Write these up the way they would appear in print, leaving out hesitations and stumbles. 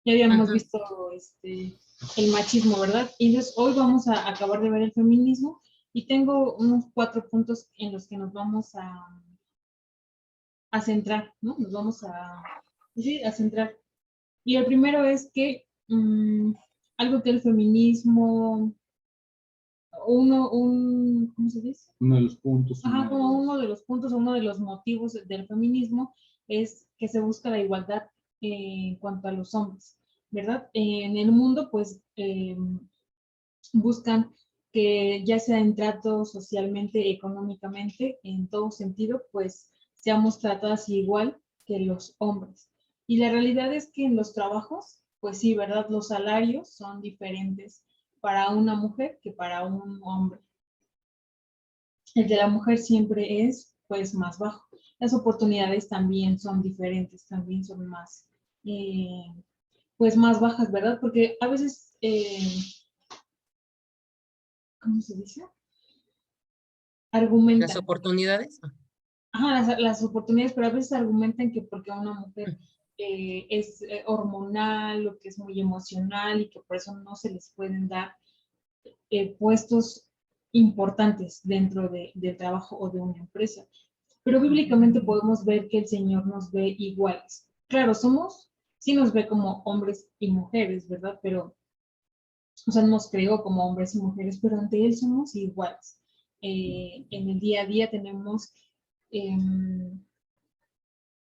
Ya habíamos Ajá. visto el machismo, ¿verdad? Y entonces hoy vamos a acabar de ver el feminismo y tengo unos 4 puntos en los que nos vamos a centrar, ¿no? Nos vamos sí, a centrar. Y el primero es que algo que el feminismo, ¿cómo se dice? Uno de los puntos. Ajá, como uno de los puntos, uno de los motivos del feminismo es que se busca la igualdad en cuanto a los hombres, ¿verdad? En el mundo, pues, buscan que ya sea en trato socialmente, económicamente, en todo sentido, pues seamos tratadas igual que los hombres. Y la realidad es que en los trabajos, pues sí, ¿verdad? Los salarios son diferentes para una mujer que para un hombre. El de la mujer siempre es, pues, más bajo. Las oportunidades también son diferentes, también son más, pues, más bajas, ¿verdad? Porque a veces, ¿cómo se dice? Las Argumentan. oportunidades. Ajá, las oportunidades, pero a veces argumentan que porque una mujer es hormonal o que es muy emocional y que por eso no se les pueden dar puestos importantes dentro del trabajo o de una empresa. Pero bíblicamente podemos ver que el Señor nos ve iguales. Claro, sí nos ve como hombres y mujeres, ¿verdad? Pero, o sea, nos creó como hombres y mujeres, pero ante Él somos iguales. En el día a día tenemos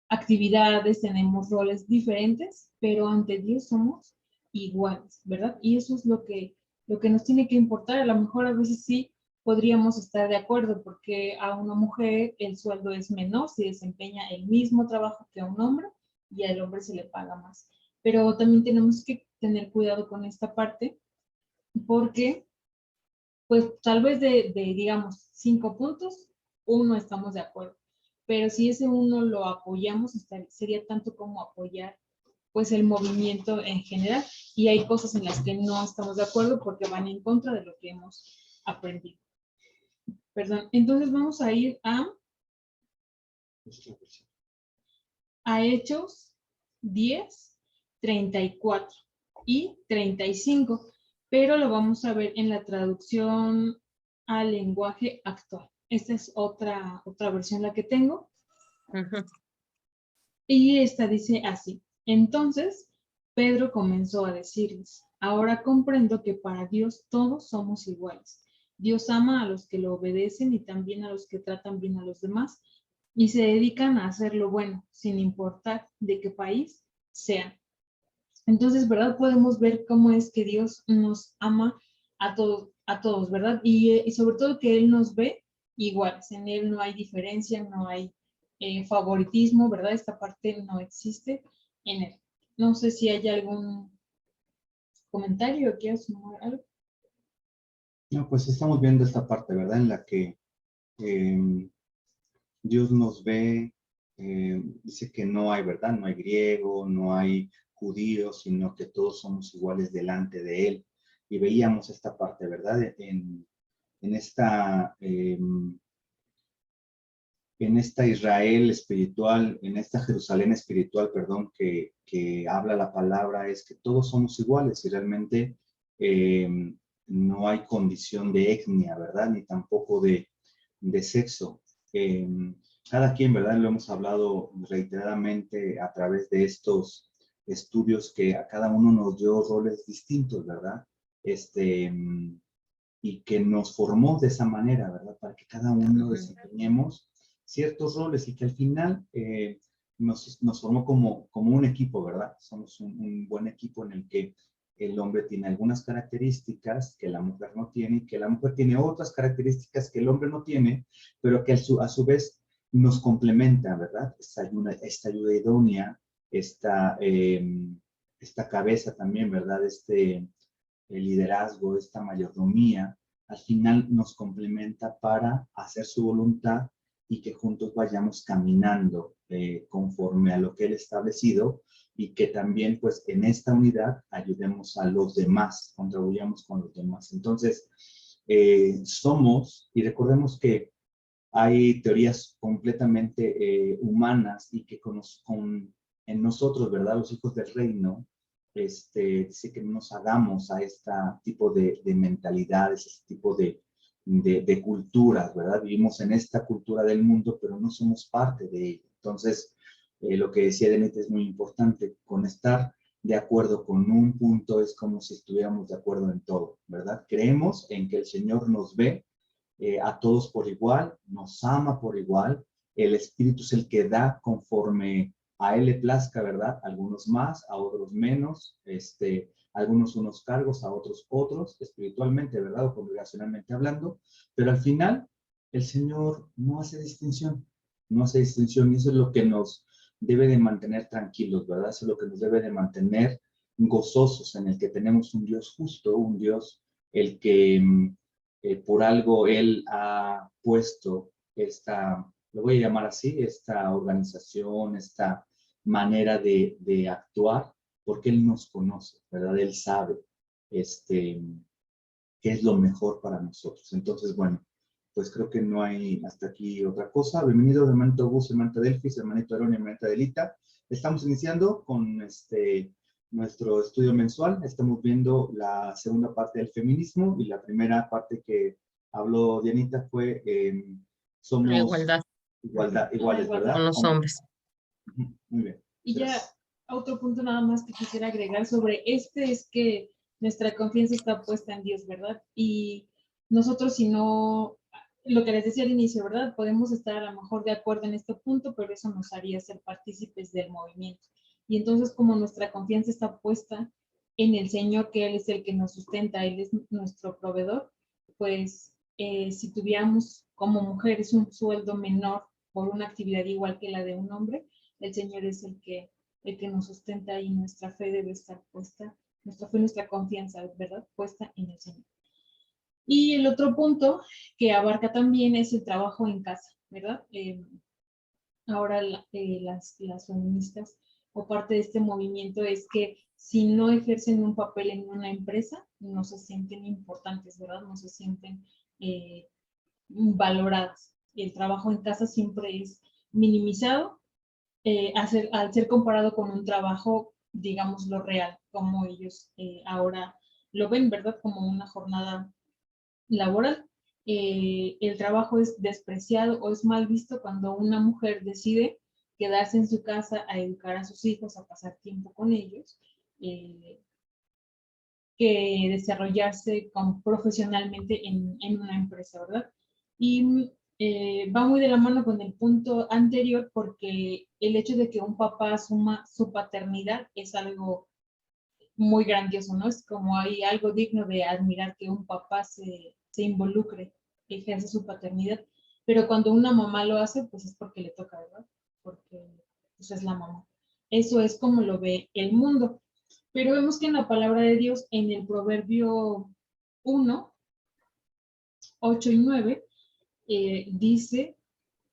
actividades, tenemos roles diferentes, pero ante Dios somos iguales, ¿verdad? Y eso es lo que nos tiene que importar. A lo mejor a veces sí podríamos estar de acuerdo porque a una mujer el sueldo es menor si desempeña el mismo trabajo que a un hombre y al hombre se le paga más. Pero también tenemos que tener cuidado con esta parte porque, pues, tal vez digamos, 5 puntos, uno estamos de acuerdo. Pero si ese uno lo apoyamos, sería tanto como apoyar, pues, el movimiento en general. Y hay cosas en las que no estamos de acuerdo porque van en contra de lo que hemos aprendido. Perdón. Entonces vamos a ir a Hechos 10, 34 y 35, pero lo vamos a ver en la traducción al lenguaje actual. Esta es otra versión la que tengo. Ajá. Y esta dice así: entonces Pedro comenzó a decirles: ahora comprendo que para Dios todos somos iguales. Dios ama a los que lo obedecen y también a los que tratan bien a los demás y se dedican a hacer lo bueno, sin importar de qué país sean. Entonces, ¿verdad? Podemos ver cómo es que Dios nos ama a todos, ¿verdad? Y sobre todo que Él nos ve iguales. En Él no hay diferencia, no hay favoritismo, ¿verdad? Esta parte no existe en Él. No sé si hay algún comentario o quieres sumar algo. No, pues estamos viendo esta parte, ¿verdad? En la que Dios nos ve, dice que no hay, ¿verdad? No hay griego, no hay judío, sino que todos somos iguales delante de Él. Y veíamos esta parte, ¿verdad? En esta, en esta Israel espiritual, en esta Jerusalén espiritual, perdón, que habla la palabra, es que todos somos iguales y realmente no hay condición de etnia, ¿verdad? Ni tampoco de sexo. Cada quien, ¿verdad? Lo hemos hablado reiteradamente a través de estos estudios que a cada uno nos dio roles distintos, ¿verdad? Y que nos formó de esa manera, ¿verdad? Para que cada uno desempeñemos ciertos roles y que al final nos formó como un equipo, ¿verdad? Somos un buen equipo en el que el hombre tiene algunas características que la mujer no tiene y que la mujer tiene otras características que el hombre no tiene, pero que a su vez nos complementa, ¿verdad? Esta ayuda idónea, esta cabeza también, ¿verdad? El liderazgo, esta mayordomía, al final nos complementa para hacer su voluntad y que juntos vayamos caminando conforme a lo que Él ha establecido y que también pues en esta unidad ayudemos a los demás, contribuyamos con los demás. Entonces, somos, y recordemos que hay teorías completamente humanas y que en nosotros, ¿verdad? Los hijos del reino, dice que no nos hagamos a este tipo de mentalidades, este tipo de culturas, ¿verdad? Vivimos en esta cultura del mundo, pero no somos parte de ella. Entonces, lo que decía Denise es muy importante, con estar de acuerdo con un punto es como si estuviéramos de acuerdo en todo, ¿verdad? Creemos en que el Señor nos ve a todos por igual, nos ama por igual, el Espíritu es el que da conforme a Él le plazca, ¿verdad? Algunos más, a otros menos, algunos unos cargos, a otros otros, espiritualmente, ¿verdad? O congregacionalmente hablando, pero al final el Señor no hace distinción, no hace distinción y eso es lo que nos debe de mantener tranquilos, ¿verdad? Eso es lo que nos debe de mantener gozosos en el que tenemos un Dios justo, un Dios el que por algo Él ha puesto lo voy a llamar así, esta organización, esta manera de actuar, porque Él nos conoce, ¿verdad? Él sabe qué es lo mejor para nosotros. Entonces, bueno, pues creo que no hay hasta aquí otra cosa. Bienvenido, hermanito Gus, hermanito Delfis, hermanito Aaron y hermanita Delita. Estamos iniciando con nuestro estudio mensual. Estamos viendo la segunda parte del feminismo y la primera parte que habló Dianita fue La somos igualdad iguales, con ¿verdad? los hombres. Muy bien. Y ya otro punto nada más que quisiera agregar sobre es que nuestra confianza está puesta en Dios, ¿verdad? Y nosotros si no, lo que les decía al inicio, ¿verdad? Podemos estar a lo mejor de acuerdo en este punto, pero eso nos haría ser partícipes del movimiento. Y entonces como nuestra confianza está puesta en el Señor, que Él es el que nos sustenta, Él es nuestro proveedor, pues si tuviéramos como mujeres un sueldo menor por una actividad igual que la de un hombre, el Señor es el que nos sustenta y nuestra fe debe estar puesta, nuestra fe, nuestra confianza, ¿verdad? Puesta en el Señor. Y el otro punto que abarca también es el trabajo en casa, ¿verdad? Ahora las feministas o parte de este movimiento es que si no ejercen un papel en una empresa, no se sienten importantes, ¿verdad? No se sienten valoradas. Y el trabajo en casa siempre es minimizado al ser comparado con un trabajo, digamos, lo real, como ellos ahora lo ven, ¿verdad? Como una jornada laboral. El trabajo es despreciado o es mal visto cuando una mujer decide quedarse en su casa a educar a sus hijos, a pasar tiempo con ellos, que desarrollarse profesionalmente en una empresa, ¿verdad? Y va muy de la mano con el punto anterior porque el hecho de que un papá asuma su paternidad es algo muy grandioso, ¿no? Es como hay algo digno de admirar que un papá se involucre, ejerce su paternidad, pero cuando una mamá lo hace, pues es porque le toca, ¿verdad? Porque pues, es la mamá. Eso es como lo ve el mundo. Pero vemos que en la palabra de Dios, en el Proverbio 1, 8 y 9, dice,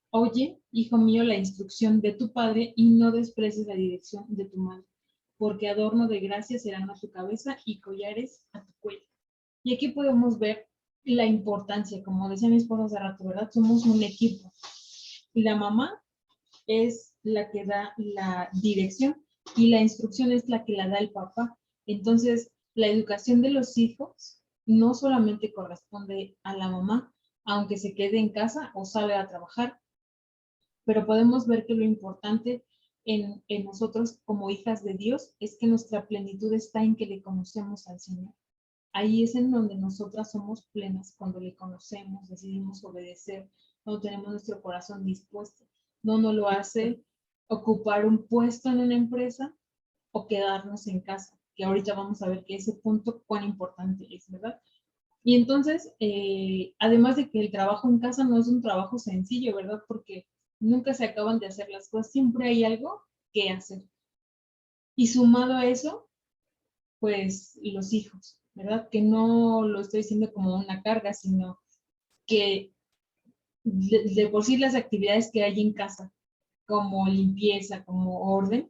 oye, hijo mío, la instrucción de tu padre y no desprecies la dirección de tu madre, porque adorno de gracia serán a tu cabeza y collares a tu cuello. Y aquí podemos ver la importancia, como decía mi esposa hace rato, ¿verdad? Somos un equipo. Y la mamá es la que da la dirección y la instrucción es la que la da el papá. Entonces, la educación de los hijos no solamente corresponde a la mamá, aunque se quede en casa o salga a trabajar, pero podemos ver que lo importante en nosotros como hijas de Dios es que nuestra plenitud está en que le conocemos al Señor. Ahí es en donde nosotras somos plenas, cuando le conocemos, decidimos obedecer, cuando tenemos nuestro corazón dispuesto. No nos lo hace ocupar un puesto en una empresa o quedarnos en casa, que ahorita vamos a ver que ese punto cuán importante es, ¿verdad? Y entonces, además de que el trabajo en casa no es un trabajo sencillo, ¿verdad? Porque nunca se acaban de hacer las cosas, siempre hay algo que hacer. Y sumado a eso, pues los hijos, ¿verdad? Que no lo estoy diciendo como una carga, sino que de por sí las actividades que hay en casa, como limpieza, como orden,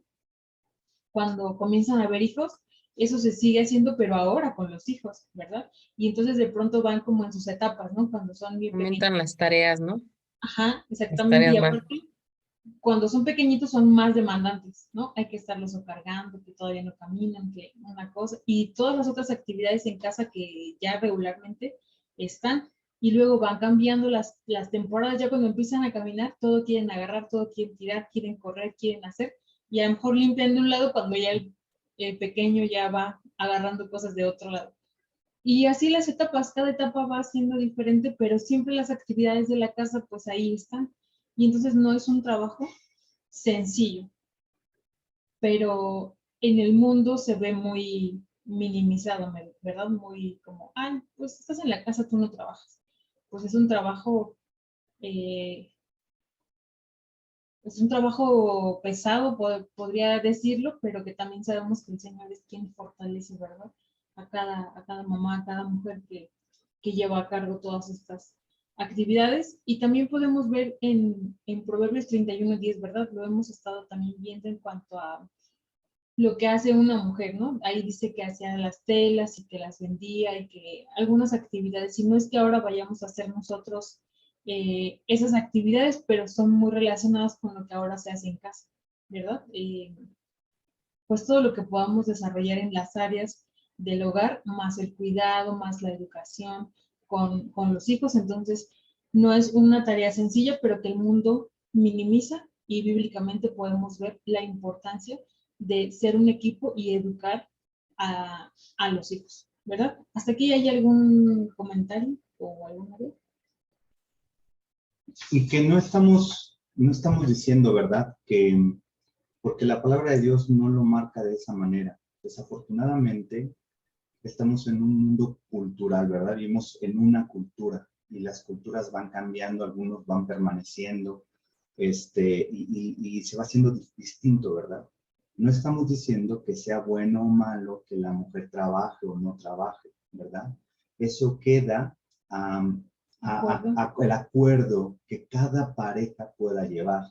cuando comienzan a haber hijos, eso se sigue haciendo, pero ahora con los hijos, ¿verdad? Y entonces de pronto van como en sus etapas, ¿no? Cuando son bien pequeños. Aumentan las tareas, ¿no? Ajá, Las exactamente. tareas Y van. aparte, cuando son pequeñitos son más demandantes, ¿no? Hay que estarlos o cargando, que todavía no caminan, que una cosa, y todas las otras actividades en casa que ya regularmente están, y luego van cambiando las temporadas, ya cuando empiezan a caminar, todo quieren agarrar, todo quieren tirar, quieren correr, quieren hacer, y a lo mejor limpian de un lado cuando ya el pequeño ya va agarrando cosas de otro lado. Y así las etapas, cada etapa va siendo diferente, pero siempre las actividades de la casa, pues ahí están. Y entonces no es un trabajo sencillo, pero en el mundo se ve muy minimizado, ¿verdad? Muy como, ah, pues estás en la casa, tú no trabajas. Pues eh, es un trabajo pesado, podría decirlo, pero que también sabemos que el Señor es quien fortalece, ¿verdad? A cada mamá, a cada mujer que lleva a cargo todas estas actividades. Y también podemos ver en Proverbios 31:10, ¿verdad? Lo hemos estado también viendo en cuanto a lo que hace una mujer, ¿no? Ahí dice que hacía las telas y que las vendía y que algunas actividades, y no es que ahora vayamos a hacer nosotros esas actividades, pero son muy relacionadas con lo que ahora se hace en casa, ¿verdad? Pues todo lo que podamos desarrollar en las áreas del hogar, más el cuidado, más la educación con los hijos, entonces no es una tarea sencilla, pero que el mundo minimiza y bíblicamente podemos ver la importancia de ser un equipo y educar a los hijos, ¿verdad? ¿Hasta aquí hay algún comentario o alguna vez? Y que no estamos diciendo, ¿verdad? Que, porque la palabra de Dios no lo marca de esa manera. Desafortunadamente, estamos en un mundo cultural, ¿verdad? Vivimos en una cultura y las culturas van cambiando, algunos van permaneciendo, y se va haciendo distinto, ¿verdad? No estamos diciendo que sea bueno o malo que la mujer trabaje o no trabaje, ¿verdad? Eso queda el acuerdo que cada pareja pueda llevar.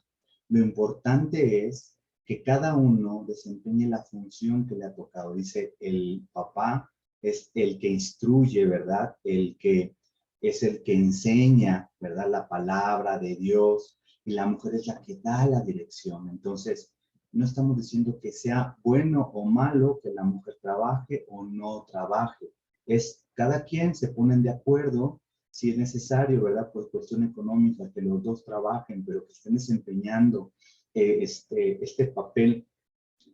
Lo importante es que cada uno desempeñe la función que le ha tocado. Dice, el papá es el que instruye, ¿verdad? Es el que enseña, ¿verdad? La palabra de Dios, y la mujer es la que da la dirección. Entonces, no estamos diciendo que sea bueno o malo que la mujer trabaje o no trabaje. Es cada quien se ponen de acuerdo si es necesario, ¿verdad? Por cuestión económica, que los dos trabajen, pero que estén desempeñando este papel,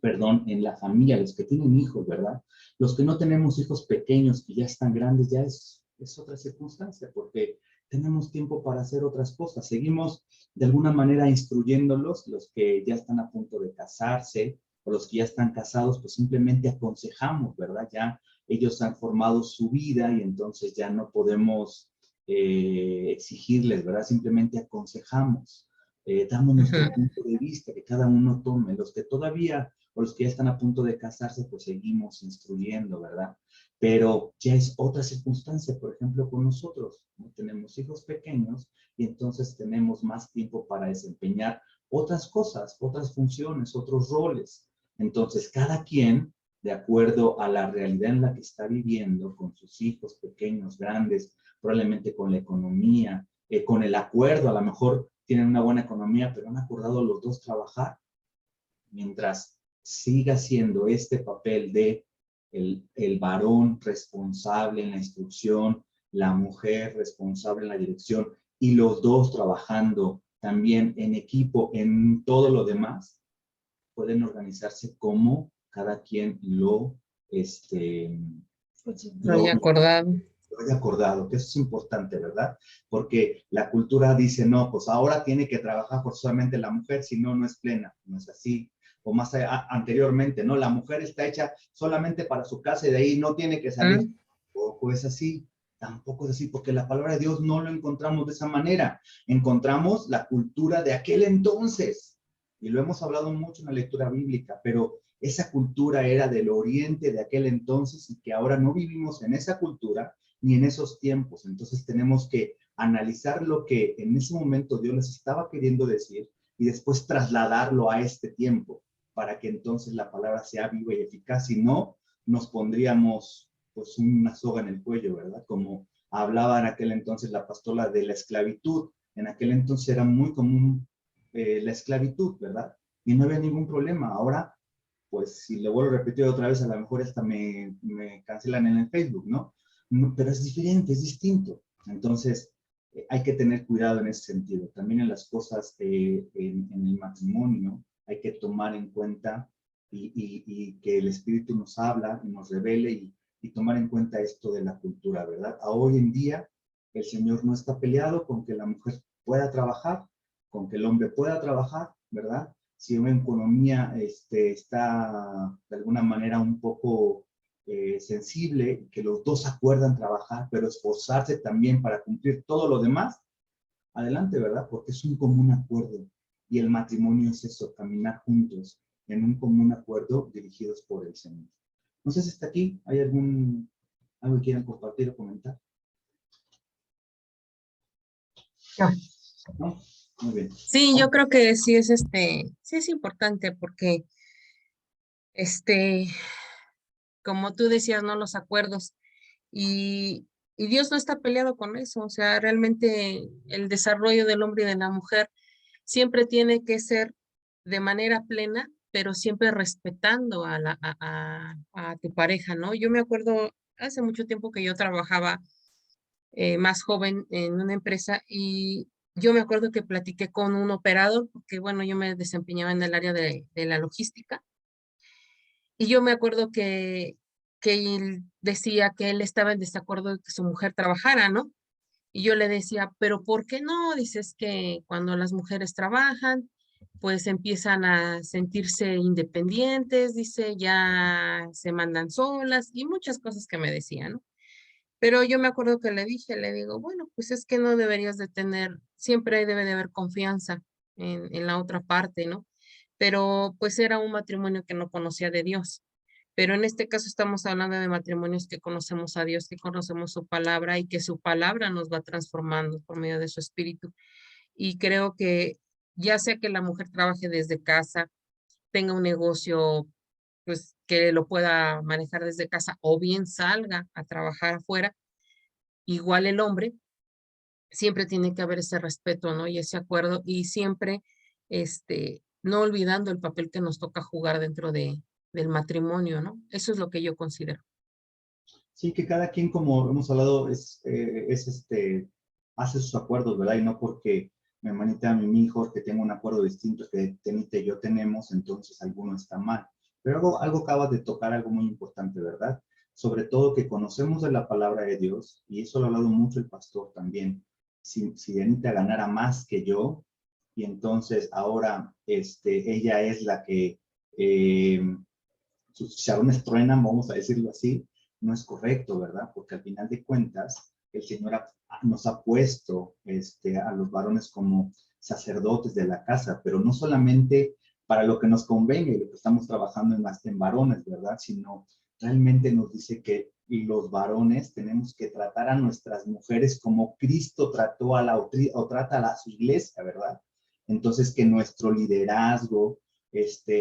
perdón, en la familia, los que tienen hijos, ¿verdad? Los que no tenemos hijos pequeños, que ya están grandes, ya es otra circunstancia, porque tenemos tiempo para hacer otras cosas. Seguimos de alguna manera instruyéndolos, los que ya están a punto de casarse, o los que ya están casados, pues simplemente aconsejamos, ¿verdad? Ya ellos han formado su vida y entonces ya no podemos exigirles, ¿verdad? Simplemente aconsejamos, damos nuestro punto de vista, que cada uno tome. Los que todavía, o los que ya están a punto de casarse, pues seguimos instruyendo, ¿verdad? Pero ya es otra circunstancia, por ejemplo, con nosotros, ¿no? Tenemos hijos pequeños y entonces tenemos más tiempo para desempeñar otras cosas, otras funciones, otros roles. Entonces, cada quien, de acuerdo a la realidad en la que está viviendo, con sus hijos pequeños, grandes, probablemente con la economía, con el acuerdo, a lo mejor tienen una buena economía, pero han acordado los dos trabajar, mientras siga siendo este papel de el varón responsable en la instrucción, la mujer responsable en la dirección, y los dos trabajando también en equipo en todo lo demás, pueden organizarse como cada quien Lo había acordado. lo haya acordado, que eso es importante, ¿verdad? Porque la cultura dice, no, pues ahora tiene que trabajar forzosamente la mujer, si no, no es plena, no es así. O más anteriormente, ¿no? La mujer está hecha solamente para su casa y de ahí no tiene que salir. Tampoco es así, tampoco es así, porque la palabra de Dios no lo encontramos de esa manera. Encontramos la cultura de aquel entonces, y lo hemos hablado mucho en la lectura bíblica, pero esa cultura era del oriente de aquel entonces y que ahora no vivimos en esa cultura ni en esos tiempos. Entonces tenemos que analizar lo que en ese momento Dios les estaba queriendo decir y después trasladarlo a este tiempo para que entonces la palabra sea viva y eficaz. Si no, nos pondríamos pues una soga en el cuello, ¿verdad? Como hablaba en aquel entonces la pastora de la esclavitud. En aquel entonces era muy común la esclavitud, ¿verdad? Y no había ningún problema. Ahora, pues si le vuelvo a repetir otra vez, a lo mejor hasta me cancelan en el Facebook, ¿no? Pero es diferente, es distinto. Entonces, hay que tener cuidado en ese sentido. También en las cosas en el matrimonio hay que tomar en cuenta y que el Espíritu nos habla y nos revele y tomar en cuenta esto de la cultura, ¿verdad? A hoy en día el Señor no está peleado con que la mujer pueda trabajar, con que el hombre pueda trabajar, ¿verdad? Si una economía está de alguna manera un poco sensible, que los dos acuerdan trabajar, pero esforzarse también para cumplir todo lo demás, adelante, ¿verdad? Porque es un común acuerdo. Y el matrimonio es eso, caminar juntos en un común acuerdo dirigidos por el Señor. No sé si está aquí, ¿hay algo que quieran compartir o comentar? No. ¿No? Muy bien. Sí, yo creo que sí es sí es importante porque este, como tú decías, ¿no? Los acuerdos y Dios no está peleado con eso, o sea, realmente el desarrollo del hombre y de la mujer siempre tiene que ser de manera plena, pero siempre respetando a tu pareja, ¿no? Yo me acuerdo hace mucho tiempo que yo trabajaba más joven en una empresa y yo me acuerdo que platiqué con un operador, porque bueno, yo me desempeñaba en el área de la logística, y yo me acuerdo que él decía que él estaba en desacuerdo de que su mujer trabajara, ¿no? Y yo le decía, pero ¿por qué no? Dices que cuando las mujeres trabajan, pues empiezan a sentirse independientes, dice, ya se mandan solas y muchas cosas que me decían, ¿no? Pero yo me acuerdo que le dije, le digo, bueno, pues es que no deberías de tener, siempre debe de haber confianza en la otra parte, ¿no? Pero pues era un matrimonio que no conocía de Dios. Pero en este caso estamos hablando de matrimonios que conocemos a Dios, que conocemos su palabra y que su palabra nos va transformando por medio de su espíritu. Y creo que ya sea que la mujer trabaje desde casa, tenga un negocio, pues que lo pueda manejar desde casa o bien salga a trabajar afuera, igual el hombre, siempre tiene que haber ese respeto, ¿no? Y ese acuerdo y siempre, no olvidando el papel que nos toca jugar dentro del matrimonio, ¿no? Eso es lo que yo considero. Sí, que cada quien, como hemos hablado, hace sus acuerdos, ¿verdad? Y no porque mi hermanita, mi hijo, que tenga un acuerdo distinto que Tenita y yo tenemos, entonces alguno está mal. Pero algo acabas de tocar, algo muy importante, ¿verdad? Sobre todo que conocemos de la palabra de Dios, y eso lo ha hablado mucho el pastor también. Si Anita ganara más que yo, y entonces ahora ella es la que eh, sus chicharrones truenan, vamos a decirlo así, no es correcto, ¿verdad? Porque al final de cuentas, el Señor nos ha puesto a los varones como sacerdotes de la casa, pero no solamente para lo que nos convenga y lo que estamos trabajando en varones, ¿verdad? Sino realmente nos dice que los varones tenemos que tratar a nuestras mujeres como Cristo trató o trata a su iglesia, ¿verdad? Entonces, que nuestro liderazgo,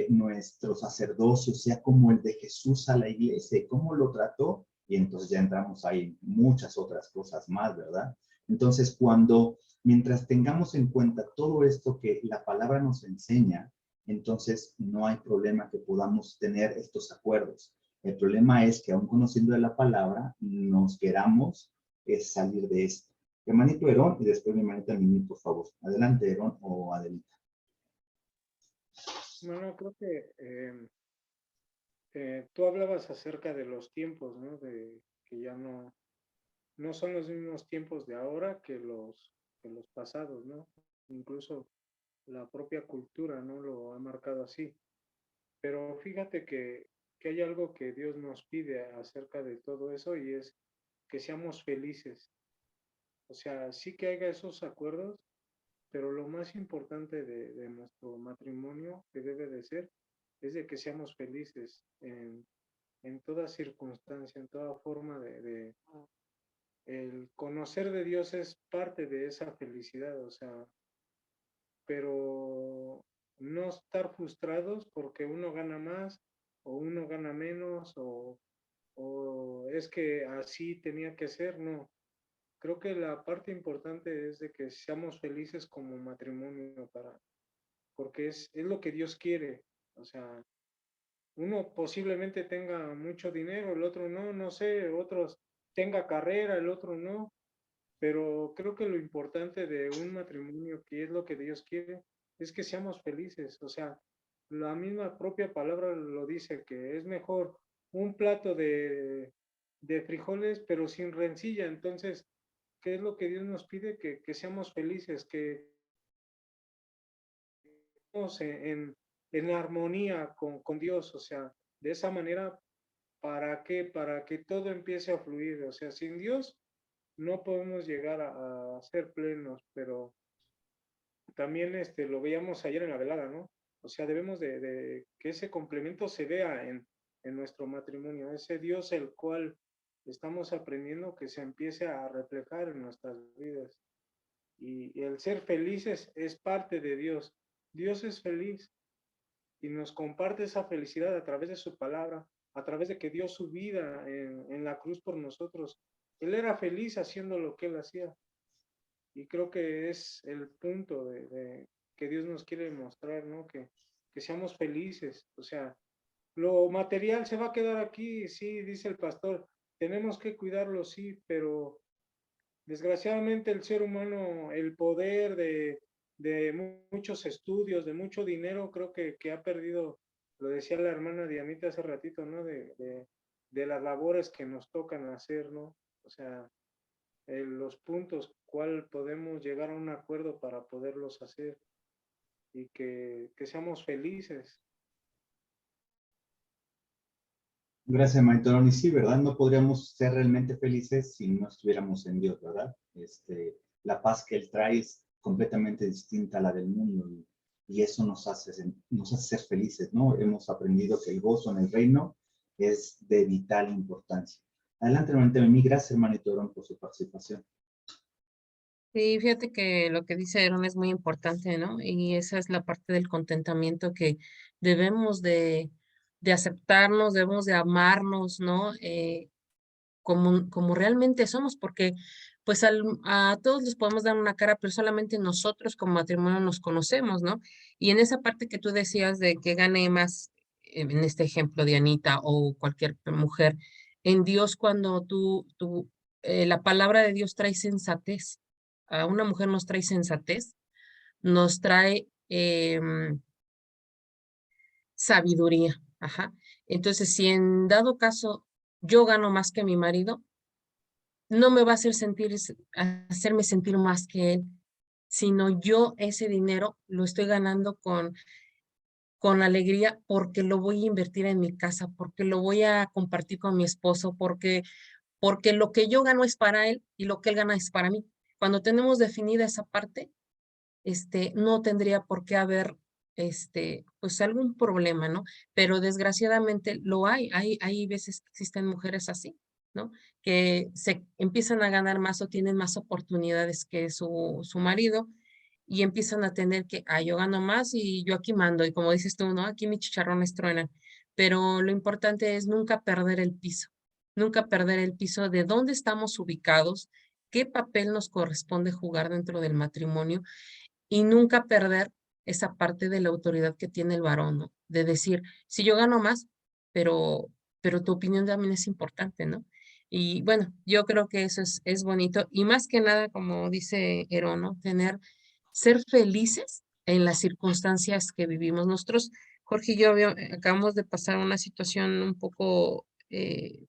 nuestro sacerdocio sea como el de Jesús a la iglesia, cómo lo trató, y entonces ya entramos ahí en muchas otras cosas más, ¿verdad? Entonces, mientras tengamos en cuenta todo esto que la palabra nos enseña, entonces no hay problema que podamos tener estos acuerdos. El problema es que aún conociendo de la palabra, nos queramos salir de esto. Hermanito Herón y después mi hermanita Mimi, por favor. Adelante, Herón o Adelita. No, creo que tú hablabas acerca de los tiempos, ¿no? De que ya no son los mismos tiempos de ahora que los pasados, ¿no? Incluso la propia cultura, ¿no? Lo ha marcado así. Pero fíjate que hay algo que Dios nos pide acerca de todo eso y es que seamos felices. O sea, sí que haya esos acuerdos, pero lo más importante de nuestro matrimonio que debe de ser es de que seamos felices en toda circunstancia, en toda forma el conocer de Dios es parte de esa felicidad, o sea, pero no estar frustrados porque uno gana más o uno gana menos o es que así tenía que ser, no. Creo que la parte importante es de que seamos felices como matrimonio porque es lo que Dios quiere. O sea, uno posiblemente tenga mucho dinero, el otro no, no sé, otros tenga carrera, el otro no, pero creo que lo importante de un matrimonio, que es lo que Dios quiere, es que seamos felices. O sea, la misma propia palabra lo dice, que es mejor un plato de frijoles, pero sin rencilla. Entonces, ¿qué es lo que Dios nos pide? Que seamos felices, que estemos en armonía con Dios. O sea, de esa manera, ¿para qué? Para que todo empiece a fluir. O sea, sin Dios no podemos llegar a ser plenos, pero también lo veíamos ayer en la velada, ¿no? O sea, debemos de que ese complemento se vea en nuestro matrimonio, ese Dios el cual estamos aprendiendo que se empiece a reflejar en nuestras vidas. Y el ser felices es parte de Dios. Dios es feliz y nos comparte esa felicidad a través de su palabra, a través de que dio su vida en la cruz por nosotros. Él era feliz haciendo lo que él hacía. Y creo que es el punto que Dios nos quiere mostrar, ¿no? Que seamos felices. O sea, lo material se va a quedar aquí, sí, dice el pastor, tenemos que cuidarlo, sí, pero desgraciadamente el ser humano, el poder de muchos estudios, de mucho dinero, creo que ha perdido, lo decía la hermana Dianita hace ratito, ¿no? De las labores que nos tocan hacer, ¿no? O sea, los puntos, cuál podemos llegar a un acuerdo para poderlos hacer y que seamos felices. Gracias, Maitón. Y sí, ¿verdad? No podríamos ser realmente felices si no estuviéramos en Dios, ¿verdad? La paz que Él trae es completamente distinta a la del mundo y eso nos hace ser felices, ¿no? Hemos aprendido que el gozo en el reino es de vital importancia. Adelante, hermanito Mimi. Gracias, hermanito Aaron, por su participación. Sí, fíjate que lo que dice Aaron es muy importante, ¿no? Y esa es la parte del contentamiento que debemos de aceptarnos, debemos de amarnos, ¿no? Como realmente somos, porque pues a todos les podemos dar una cara, pero solamente nosotros como matrimonio nos conocemos, ¿no? Y en esa parte que tú decías de que gane más, en este ejemplo de Anita o cualquier mujer, en Dios cuando la palabra de Dios trae sensatez, a una mujer nos trae sensatez, nos trae sabiduría, ajá. Entonces, si en dado caso yo gano más que mi marido, no me va a hacerme sentir más que él, sino yo ese dinero lo estoy ganando con alegría porque lo voy a invertir en mi casa, porque lo voy a compartir con mi esposo, porque lo que yo gano es para él y lo que él gana es para mí. Cuando tenemos definida esa parte, no tendría por qué haber, pues algún problema, ¿no? Pero desgraciadamente lo hay veces que existen mujeres así, ¿no? Que se empiezan a ganar más o tienen más oportunidades que su marido y empiezan a tener que, yo gano más y yo aquí mando, y como dices tú, ¿no? Aquí mis chicharrones truenan, pero lo importante es nunca perder el piso, nunca perder el piso de dónde estamos ubicados, qué papel nos corresponde jugar dentro del matrimonio y nunca perder esa parte de la autoridad que tiene el varón, ¿no? De decir, si yo gano más, pero tu opinión también es importante, ¿no? Y bueno, yo creo que eso es bonito y más que nada, como dice Herón, ¿no? Ser felices en las circunstancias que vivimos. Nosotros, Jorge y yo, acabamos de pasar una situación un poco,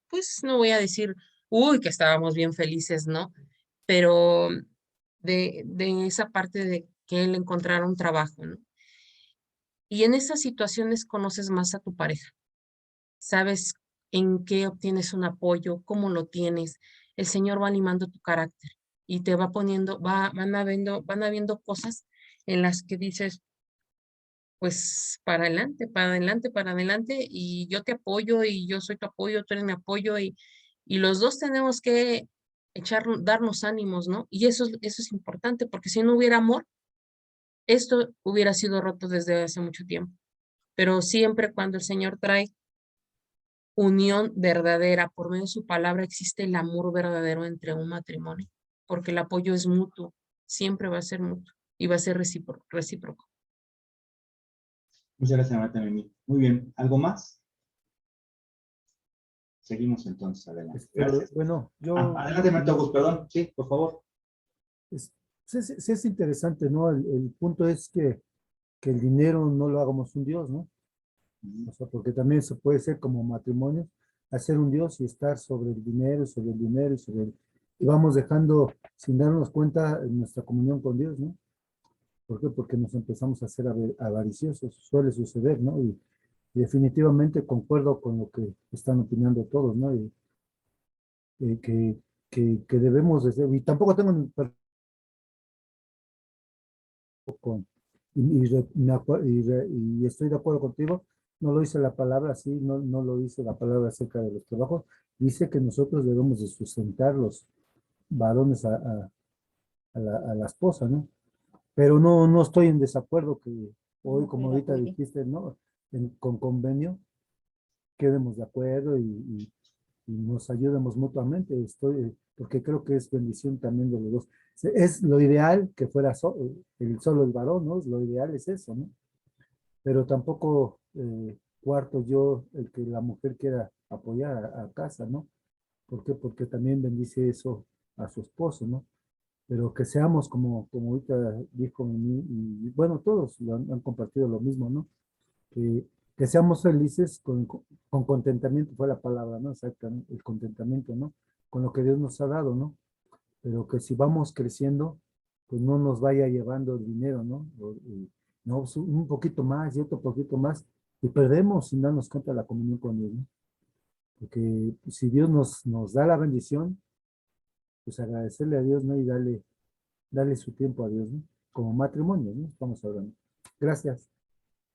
pues no voy a decir, uy, que estábamos bien felices, ¿no? Pero de esa parte de que él encontrara un trabajo, ¿no? Y en esas situaciones conoces más a tu pareja, sabes en qué obtienes un apoyo, cómo lo tienes. El Señor va limando tu carácter y te va poniendo, van habiendo cosas en las que dices, pues para adelante, para adelante, para adelante, y yo te apoyo y yo soy tu apoyo, tú eres mi apoyo, y los dos tenemos que darnos ánimos, ¿no? Y eso es importante, porque si no hubiera amor, esto hubiera sido roto desde hace mucho tiempo. Pero siempre cuando el Señor trae unión verdadera, por medio de su palabra existe el amor verdadero entre un matrimonio, porque el apoyo es mutuo, siempre va a ser mutuo y va a ser recíproco. Muchas gracias, hermana Mimi. Muy bien, ¿algo más? Seguimos entonces adelante. Gracias. Bueno, yo, Adelante, hermano Gus, perdón. Sí, por favor. es, sí es interesante, ¿no? El punto es que el dinero no lo hagamos un Dios, ¿no? O sea, porque también se puede ser como matrimonio, hacer un Dios y estar sobre el dinero, sobre el dinero y vamos dejando, sin darnos cuenta, nuestra comunión con Dios, ¿no? ¿Por qué? Porque nos empezamos a ser avariciosos, suele suceder, ¿no? Y definitivamente concuerdo con lo que están opinando todos, ¿no? Y que debemos de ser, y tampoco tengo con, y estoy de acuerdo contigo, no lo dice la palabra así, no lo dice la palabra acerca de los trabajos, dice que nosotros debemos de sustentar los varones a la esposa, ¿no? Pero no estoy en desacuerdo que hoy, como ahorita dijiste, ¿no? Con convenio, quedemos de acuerdo y nos ayudemos mutuamente, porque creo que es bendición también de los dos. Es lo ideal que fuera solo el varón, ¿no? Lo ideal es eso, ¿no? Pero tampoco cuarto yo el que la mujer quiera apoyar a casa, ¿no? ¿Por qué? Porque también bendice eso a su esposo, ¿no? Pero que seamos como ahorita dijo Mimi, y bueno, todos han compartido lo mismo, ¿no? Que seamos felices con contentamiento, fue la palabra, ¿no? Exactamente, el contentamiento, ¿no? Con lo que Dios nos ha dado, ¿no? Pero que si vamos creciendo, pues no nos vaya llevando el dinero, ¿no? No, pues, un poquito más y otro poquito más, y perdemos sin darnos cuenta de la comunión con Dios, ¿no? Porque si Dios nos da la bendición, pues agradecerle a Dios, ¿no? Y darle su tiempo a Dios, ¿no? Como matrimonio, ¿no? Estamos hablando. Gracias.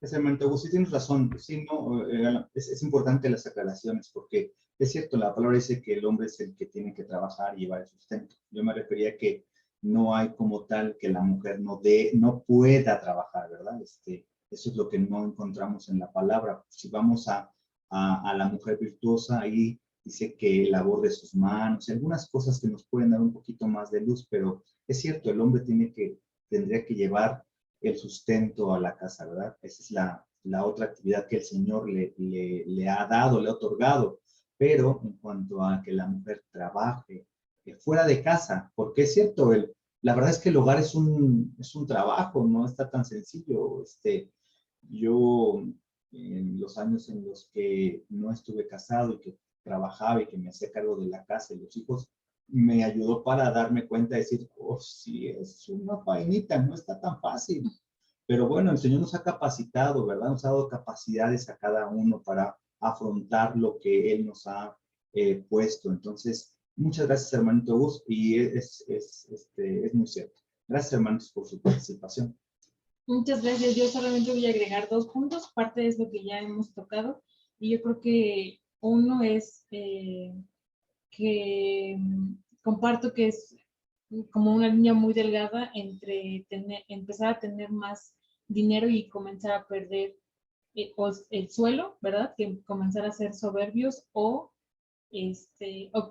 Hermano Gus, sí tienes razón. Sí, no, es importante las aclaraciones porque es cierto, la palabra dice que el hombre es el que tiene que trabajar y llevar el sustento. Yo me refería a que no hay como tal que la mujer no pueda trabajar, ¿verdad? Eso es lo que no encontramos en la palabra. Si vamos a la mujer virtuosa, ahí dice que labor de sus manos, y algunas cosas que nos pueden dar un poquito más de luz, pero es cierto, el hombre tendría que llevar el sustento a la casa, ¿verdad? Esa es la otra actividad que el Señor le ha dado, le ha otorgado. Pero en cuanto a que la mujer trabaje fuera de casa, porque es cierto, la verdad es que el hogar es un trabajo, no está tan sencillo. Yo, en los años en los que no estuve casado y que trabajaba y que me hacía cargo de la casa y los hijos, me ayudó para darme cuenta de decir, oh, sí, es una faenita, no está tan fácil. Pero bueno, el Señor nos ha capacitado, ¿verdad? Nos ha dado capacidades a cada uno para afrontar lo que Él nos ha puesto. Entonces, muchas gracias, hermanito Gus, y es muy cierto. Gracias, hermanos, por su participación. Muchas gracias. Yo solamente voy a agregar 2 puntos. Parte es lo que ya hemos tocado. Y yo creo que uno es que comparto que es como una línea muy delgada entre empezar a tener más dinero y comenzar a perder el suelo, ¿verdad? Que comenzar a ser soberbios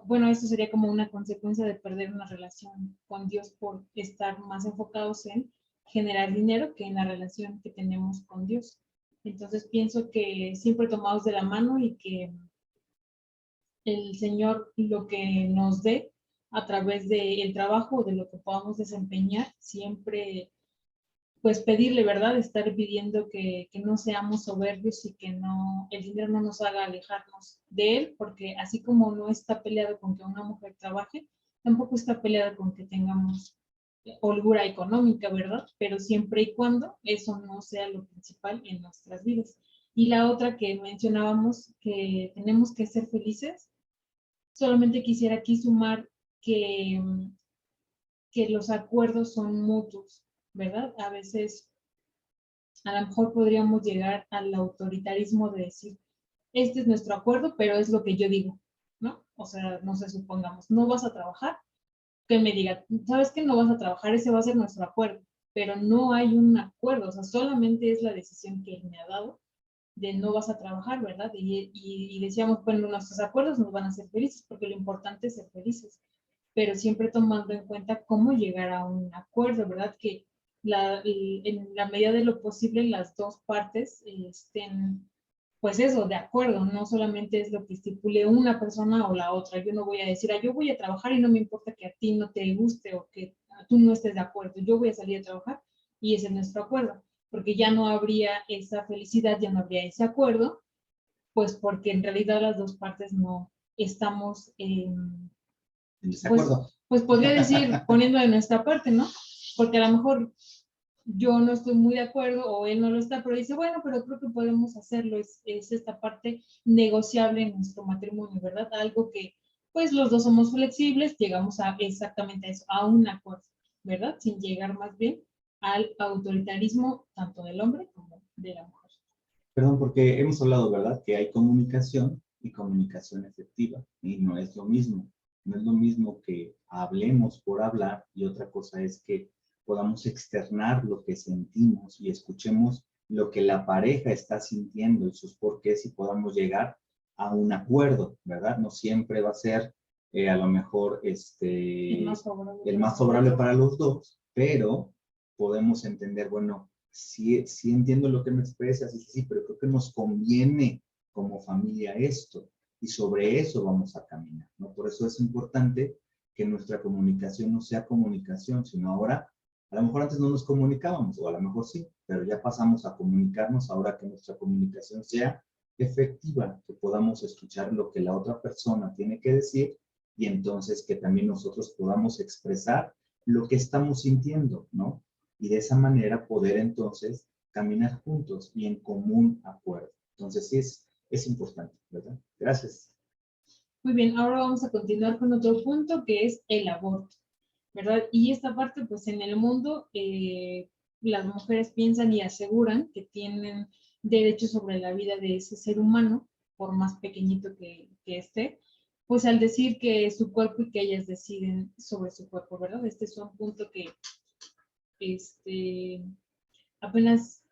bueno, eso sería como una consecuencia de perder una relación con Dios por estar más enfocados en generar dinero que en la relación que tenemos con Dios. Entonces pienso que siempre tomados de la mano y que el Señor lo que nos dé a través del trabajo o de lo que podamos desempeñar, siempre pues pedirle, ¿verdad? Estar pidiendo que no seamos soberbios y que el dinero no nos haga alejarnos de él, porque así como no está peleado con que una mujer trabaje, tampoco está peleado con que tengamos holgura económica, ¿verdad? Pero siempre y cuando eso no sea lo principal en nuestras vidas. Y la otra que mencionábamos, que tenemos que ser felices, solamente quisiera aquí sumar que, que los acuerdos son mutuos, ¿verdad? A veces, a lo mejor podríamos llegar al autoritarismo de decir, este es nuestro acuerdo, pero es lo que yo digo, ¿no? O sea, no sé, supongamos, no vas a trabajar, que me diga, ¿sabes qué? No vas a trabajar, ese va a ser nuestro acuerdo, pero no hay un acuerdo, o sea, solamente es la decisión que él me ha dado de no vas a trabajar, ¿verdad? Y decíamos, bueno, nuestros acuerdos nos van a hacer felices, porque lo importante es ser felices, pero siempre tomando en cuenta cómo llegar a un acuerdo, ¿verdad? Que en la medida de lo posible las dos partes estén, pues eso, de acuerdo, no solamente es lo que estipule una persona o la otra. Yo no voy a decir, yo voy a trabajar y no me importa que a ti no te guste o que tú no estés de acuerdo, yo voy a salir a trabajar y ese es nuestro acuerdo, porque ya no habría esa felicidad, ya no habría ese acuerdo, pues porque en realidad las dos partes no estamos En desacuerdo. pues podría decir, poniendo de nuestra parte, ¿no? Porque a lo mejor yo no estoy muy de acuerdo o él no lo está, pero dice, bueno, pero creo que podemos hacerlo, es esta parte negociable en nuestro matrimonio, ¿verdad? Algo que, pues los dos somos flexibles, llegamos a exactamente a eso, a un acuerdo, ¿verdad? Sin llegar más bien al autoritarismo tanto del hombre como de la mujer. Perdón, porque hemos hablado, ¿verdad? Que hay comunicación y comunicación efectiva, y no es lo mismo. No es lo mismo que hablemos por hablar y otra cosa es que podamos externar lo que sentimos y escuchemos lo que la pareja está sintiendo y sus porqués y podamos llegar a un acuerdo, ¿verdad? No siempre va a ser a lo mejor el más favorable para los dos, pero podemos entender, bueno, sí entiendo lo que me expresas, y sí, pero creo que nos conviene como familia esto, y sobre eso vamos a caminar, ¿no? Por eso es importante que nuestra comunicación no sea comunicación, sino ahora, a lo mejor antes no nos comunicábamos, o a lo mejor sí, pero ya pasamos a comunicarnos ahora que nuestra comunicación sea efectiva, que podamos escuchar lo que la otra persona tiene que decir, y entonces que también nosotros podamos expresar lo que estamos sintiendo, ¿no? Y de esa manera poder entonces caminar juntos y en común acuerdo. Entonces sí es importante, ¿verdad? Gracias. Muy bien, ahora vamos a continuar con otro punto que es el aborto, ¿verdad? Y esta parte, pues en el mundo, las mujeres piensan y aseguran que tienen derecho sobre la vida de ese ser humano, por más pequeñito que esté, pues al decir que es su cuerpo y que ellas deciden sobre su cuerpo, ¿verdad? Este es un punto que apenas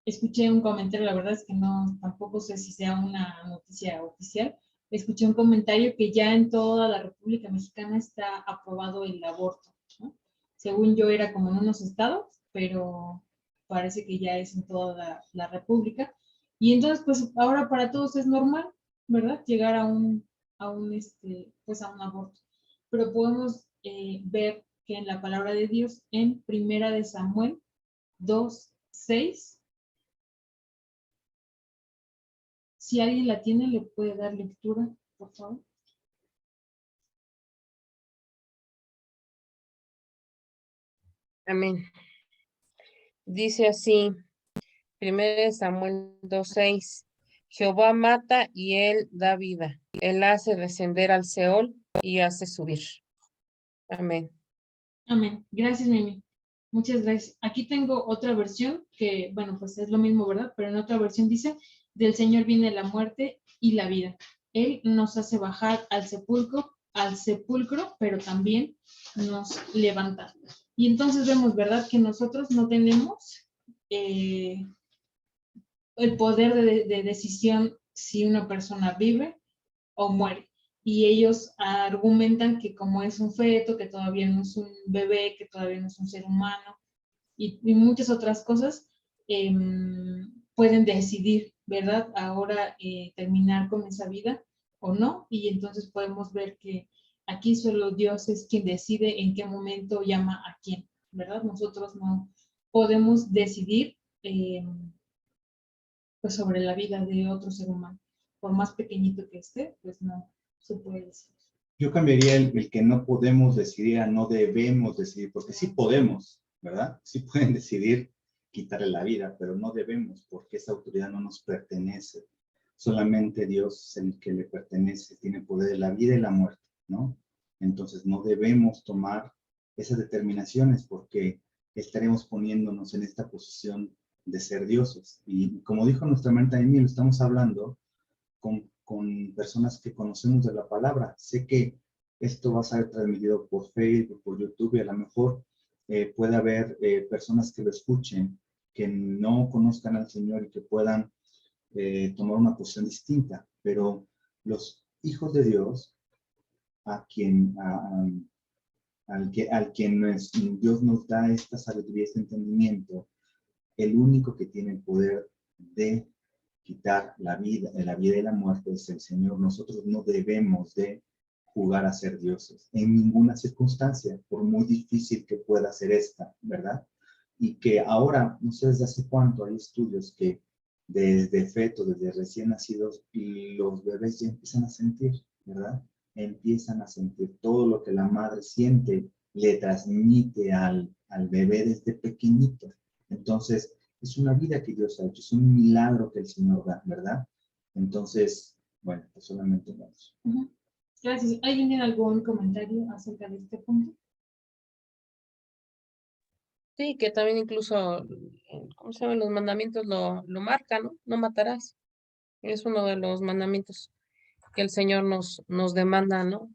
escuché un comentario, la verdad es que no, tampoco sé si sea una noticia oficial. Escuché un comentario que ya en toda la República Mexicana está aprobado el aborto, ¿no? Según yo era como en unos estados, pero parece que ya es en toda la República. Y entonces, pues ahora para todos es normal, ¿verdad? Llegar pues a un aborto. Pero podemos ver que en la palabra de Dios, en Primera de Samuel 2:6, si alguien la tiene, le puede dar lectura, por favor. Amén. Dice así, 1 Samuel 2:6, Jehová mata y él da vida. Él hace descender al Seol y hace subir. Amén. Amén. Gracias, Mimi. Muchas gracias. Aquí tengo otra versión que, bueno, pues es lo mismo, ¿verdad? Pero en otra versión dice, del Señor viene la muerte y la vida. Él nos hace bajar al sepulcro, pero también nos levanta. Y entonces vemos, ¿verdad? Que nosotros no tenemos el poder de decisión si una persona vive o muere. Y ellos argumentan que como es un feto, que todavía no es un bebé, que todavía no es un ser humano, y muchas otras cosas, pueden decidir, ¿verdad? Ahora terminar con esa vida o no, y entonces podemos ver que aquí solo Dios es quien decide en qué momento llama a quién, ¿verdad? Nosotros no podemos decidir pues sobre la vida de otro ser humano. Por más pequeñito que esté, pues no se puede decir. Yo cambiaría el que no podemos decidir a no debemos decidir, porque sí podemos, ¿verdad? Sí pueden decidir quitarle la vida, pero no debemos, porque esa autoridad no nos pertenece. Solamente Dios es el que le pertenece, tiene poder de la vida y la muerte, ¿no? Entonces no debemos tomar esas determinaciones porque estaremos poniéndonos en esta posición de ser dioses. Y como dijo nuestra hermana Amy, lo estamos hablando con personas que conocemos de la palabra. Sé que esto va a ser transmitido por Facebook, por YouTube, y a lo mejor puede haber personas que lo escuchen, que no conozcan al Señor y que puedan tomar una posición distinta, pero los hijos de Dios, a Dios nos da esta sabiduría, este entendimiento, el único que tiene el poder de quitar la vida y la muerte es el Señor. Nosotros no debemos de jugar a ser dioses en ninguna circunstancia, por muy difícil que pueda ser esta, ¿verdad? Y que ahora, no sé desde hace cuánto, hay estudios que desde fetos, desde recién nacidos, los bebés ya empiezan a sentir, ¿verdad? Empiezan a sentir todo lo que la madre siente, le transmite al bebé desde pequeñito. Entonces, es una vida que Dios ha hecho, es un milagro que el Señor da, ¿verdad? Entonces, bueno, pues solamente vamos. Gracias. ¿Alguien algún comentario acerca de este punto? Sí, que también incluso, ¿cómo se llaman? Los mandamientos lo marcan, ¿no? No matarás. Es uno de los mandamientos que el Señor nos demanda, ¿no?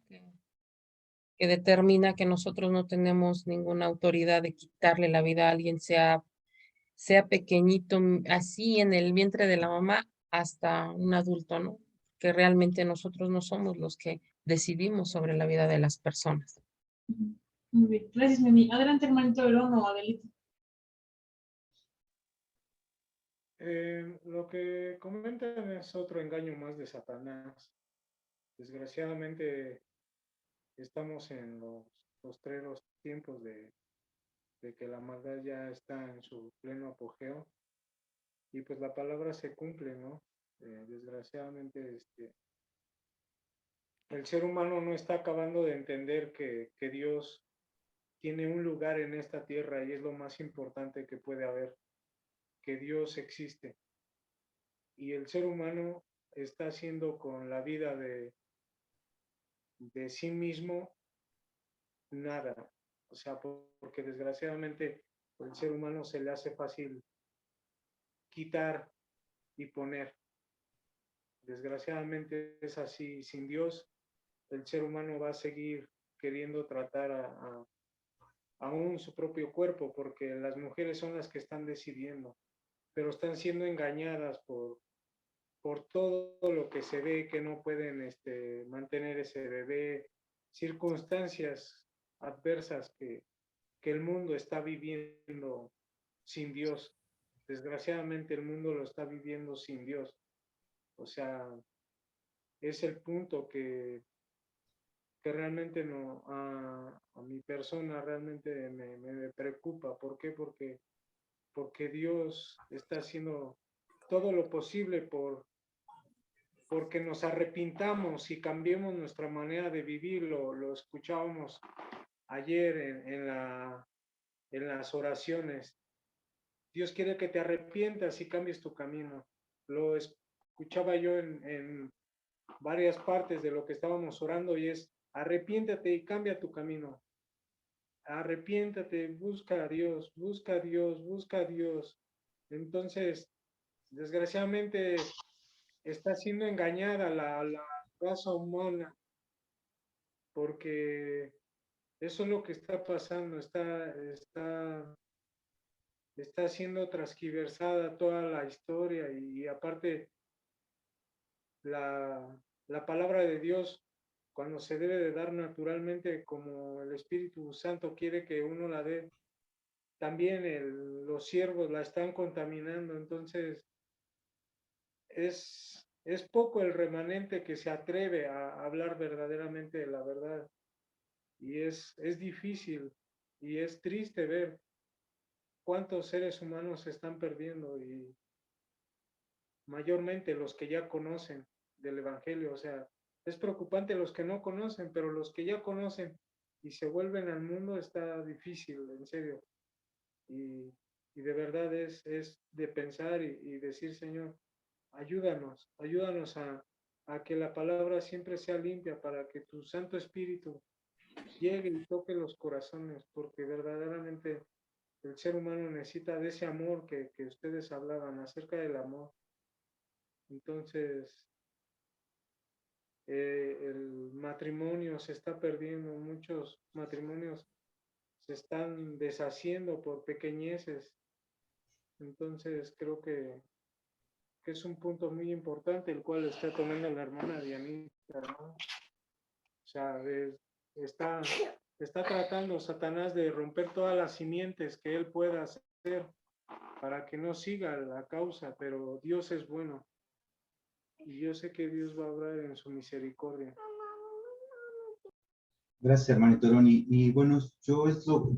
Que determina que nosotros no tenemos ninguna autoridad de quitarle la vida a alguien, sea pequeñito, así en el vientre de la mamá, hasta un adulto, ¿no? Que realmente nosotros no somos los que decidimos sobre la vida de las personas. Muy bien. Gracias, Memi. Adelante, hermanito Verón o Adelita. Lo que comentan es otro engaño más de Satanás. Desgraciadamente estamos en los postreros tiempos de que la maldad ya está en su pleno apogeo y pues la palabra se cumple, ¿no? Desgraciadamente el ser humano no está acabando de entender que Dios tiene un lugar en esta tierra y es lo más importante que puede haber, que Dios existe. Y el ser humano está haciendo con la vida de sí mismo nada. O sea, porque desgraciadamente el ser humano se le hace fácil quitar y poner. Desgraciadamente es así. Sin Dios, el ser humano va a seguir queriendo tratar aún su propio cuerpo, porque las mujeres son las que están decidiendo, pero están siendo engañadas por todo lo que se ve, que no pueden mantener ese bebé, circunstancias adversas que el mundo está viviendo sin Dios. Desgraciadamente el mundo lo está viviendo sin Dios. O sea, es el punto que realmente no, a mi persona realmente me preocupa. ¿Por qué? Porque Dios está haciendo todo lo posible porque nos arrepintamos y cambiemos nuestra manera de vivir. Lo escuchábamos ayer en las oraciones. Dios quiere que te arrepientas y cambies tu camino. Lo escuchaba yo en varias partes de lo que estábamos orando y es arrepiéntate y cambia tu camino. Arrepiéntate, busca a Dios, busca a Dios, busca a Dios. Entonces, desgraciadamente está siendo engañada la raza humana porque eso es lo que está pasando, está siendo transquiversada toda la historia y aparte la palabra de Dios cuando se debe de dar naturalmente como el Espíritu Santo quiere que uno la dé, también los siervos la están contaminando, entonces es poco el remanente que se atreve a hablar verdaderamente de la verdad y es difícil y es triste ver cuántos seres humanos se están perdiendo y mayormente los que ya conocen del Evangelio, o sea, es preocupante los que no conocen, pero los que ya conocen y se vuelven al mundo está difícil, en serio. Y de verdad es de pensar y decir, Señor, ayúdanos a que la palabra siempre sea limpia para que tu Santo Espíritu llegue y toque los corazones, porque verdaderamente el ser humano necesita de ese amor que ustedes hablaban acerca del amor. Entonces, el matrimonio se está perdiendo, muchos matrimonios se están deshaciendo por pequeñeces. Entonces, creo que es un punto muy importante el cual está tomando la hermana Dianita, ¿no? O sea, está está tratando Satanás de romper todas las simientes que él pueda hacer para que no siga la causa, pero Dios es bueno. Y yo sé que Dios va a obrar en su misericordia. Gracias, hermanito Ronnie. Y bueno, yo es lo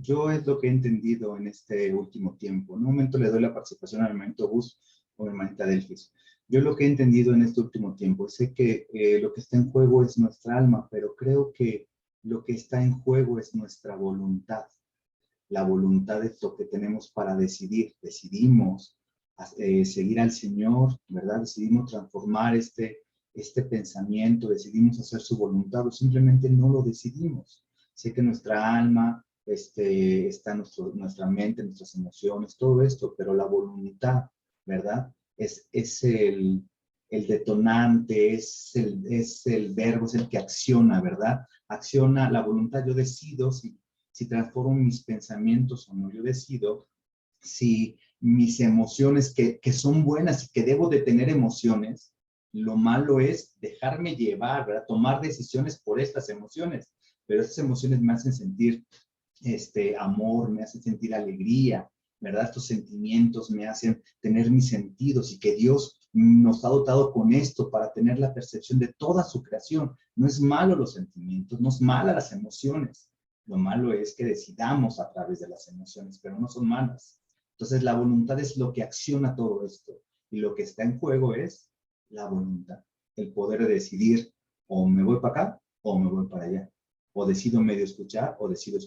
que he entendido en este último tiempo. En un momento le doy la participación al hermanito Gus o a la hermanita Delfis. Yo lo que he entendido en este último tiempo, sé que lo que está en juego es nuestra alma, pero creo que lo que está en juego es nuestra voluntad. La voluntad es lo que tenemos para decidir. Decidimos seguir al Señor, ¿verdad? Decidimos transformar este pensamiento, decidimos hacer su voluntad o simplemente no lo decidimos. Sé que nuestra alma está en nuestra mente, nuestras emociones, todo esto, pero la voluntad, ¿verdad? Es el detonante, es el verbo, es el que acciona, ¿verdad? Acciona la voluntad, yo decido si transformo mis pensamientos o no, yo decido si mis emociones que son buenas y que debo de tener emociones, lo malo es dejarme llevar, ¿verdad? Tomar decisiones por estas emociones, pero estas emociones me hacen sentir amor, me hacen sentir alegría, ¿verdad? Estos sentimientos me hacen tener mis sentidos y que Dios nos ha dotado con esto para tener la percepción de toda su creación. No es malo los sentimientos, no es mala las emociones. Lo malo es que decidamos a través de las emociones, pero no son malas. Entonces la voluntad es lo que acciona todo esto y lo que está en juego es la voluntad, el poder de decidir o me voy para acá o me voy para allá, o decido medio escuchar o decido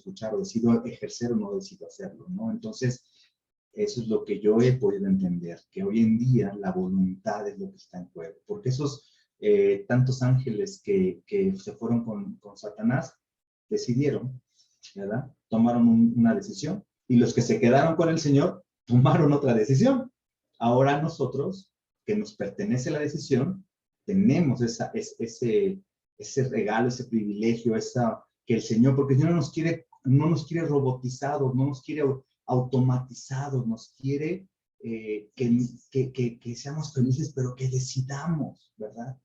ejercer o no decido hacerlo, ¿no? Entonces, eso es lo que yo he podido entender, que hoy en día la voluntad es lo que está en juego, porque esos tantos ángeles que se fueron con Satanás decidieron, ¿verdad? Tomaron una decisión y los que se quedaron con el Señor tomaron otra decisión. Ahora nosotros, que nos pertenece la decisión, tenemos ese regalo, ese privilegio, que el Señor, porque Dios no nos quiere robotizados, no nos quiere automatizados, nos quiere que seamos felices, pero que decidamos, ¿verdad?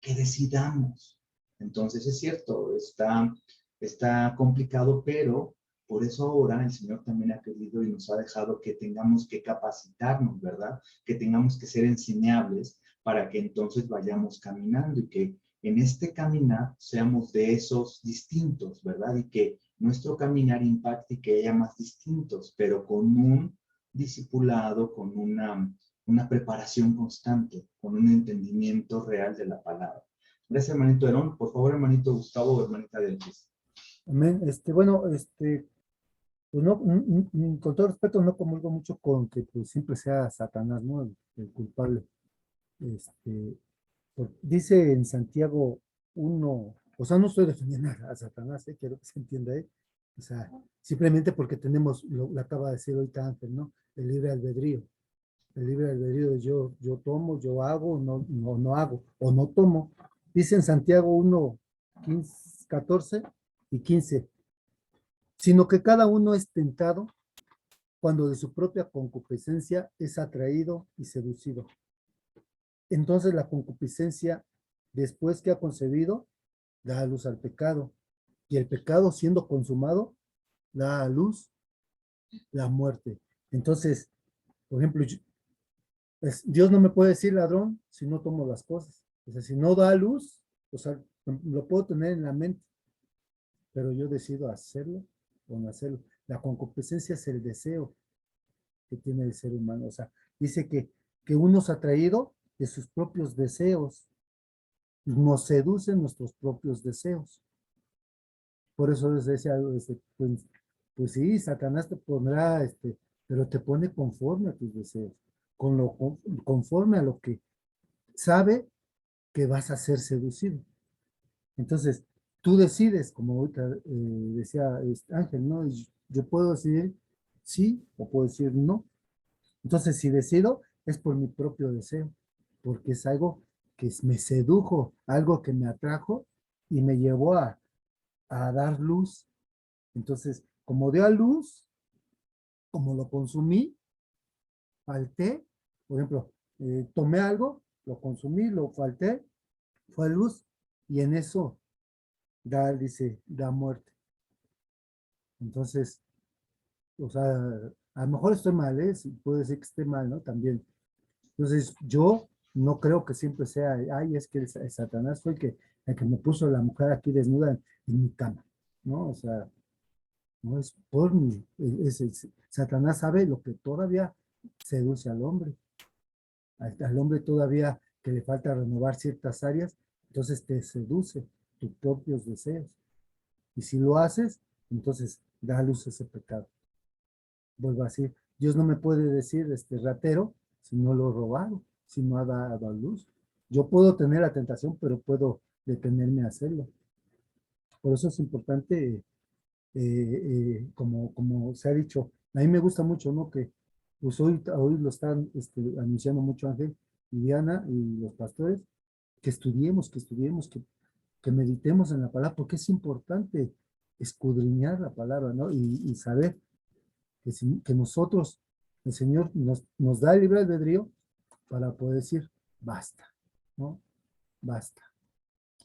Que decidamos. Entonces es cierto, está complicado, pero por eso ahora el Señor también ha querido y nos ha dejado que tengamos que capacitarnos, ¿verdad? Que tengamos que ser enseñables para que entonces vayamos caminando y que en este caminar seamos de esos distintos, ¿verdad? Y que nuestro caminar impacte y que haya más distintos, pero con un discipulado, con una preparación constante, con un entendimiento real de la palabra. Gracias, hermanito Herón. Por favor, hermanito Gustavo, hermanita Delfis. Amén. Bueno, pues no, con todo respeto, no comulgo mucho con que pues siempre sea Satanás, ¿no? El culpable. Dice en Santiago 1, o sea, no estoy defendiendo a Satanás, quiero que se entienda ahí. O sea, simplemente porque tenemos, lo acaba de decir ahorita Ángel, ¿no? El libre albedrío. El libre albedrío de yo tomo, yo hago, no hago, o no tomo. Dice en Santiago 1, 15, 14 y 15, sino que cada uno es tentado cuando de su propia concupiscencia es atraído y seducido. Entonces la concupiscencia, después que ha concebido, da a luz al pecado. Y el pecado, siendo consumado, da a luz la muerte. Entonces, por ejemplo, Dios no me puede decir ladrón si no tomo las cosas. O sea, si no da luz, o sea, lo puedo tener en la mente, pero yo decido hacerlo o no hacerlo. La concupiscencia es el deseo que tiene el ser humano. O sea, dice que uno es atraído de sus propios deseos, nos seducen nuestros propios deseos. Por eso decía, pues sí, Satanás te pondrá, pero te pone conforme a tus deseos, conforme a lo que sabe que vas a ser seducido. Entonces, tú decides, como ahorita decía Ángel, ¿no? Yo puedo decidir sí o puedo decir no. Entonces, si decido, es por mi propio deseo, porque es algo que me sedujo, algo que me atrajo y me llevó a dar luz. Entonces, como dio a luz, como lo consumí, falté, por ejemplo, tomé algo, lo consumí, lo falté, fue luz, y en eso dice, da muerte. Entonces, o sea, a lo mejor estoy mal, ¿eh? Sí, puede ser que esté mal, ¿no? También. Entonces, yo no creo que siempre sea, ay, es que el Satanás fue el que me puso la mujer aquí desnuda en mi cama, ¿no? O sea, no es por mí. Satanás sabe lo que todavía seduce al hombre. Al hombre todavía que le falta renovar ciertas áreas, entonces te seduce tus propios deseos. Y si lo haces, entonces da a luz ese pecado. Vuelvo a decir, Dios no me puede decir ratero si no lo he robado, si no ha dado a luz. Yo puedo tener la tentación, pero puedo detenerme a hacerlo. Por eso es importante, como se ha dicho, a mí me gusta mucho, ¿no? Que pues hoy lo están anunciando mucho Ángel y Diana y los pastores, que meditemos en la palabra, porque es importante escudriñar la palabra, ¿no? Y saber que nosotros, el Señor nos da el libre albedrío para poder decir, basta, ¿no? Basta.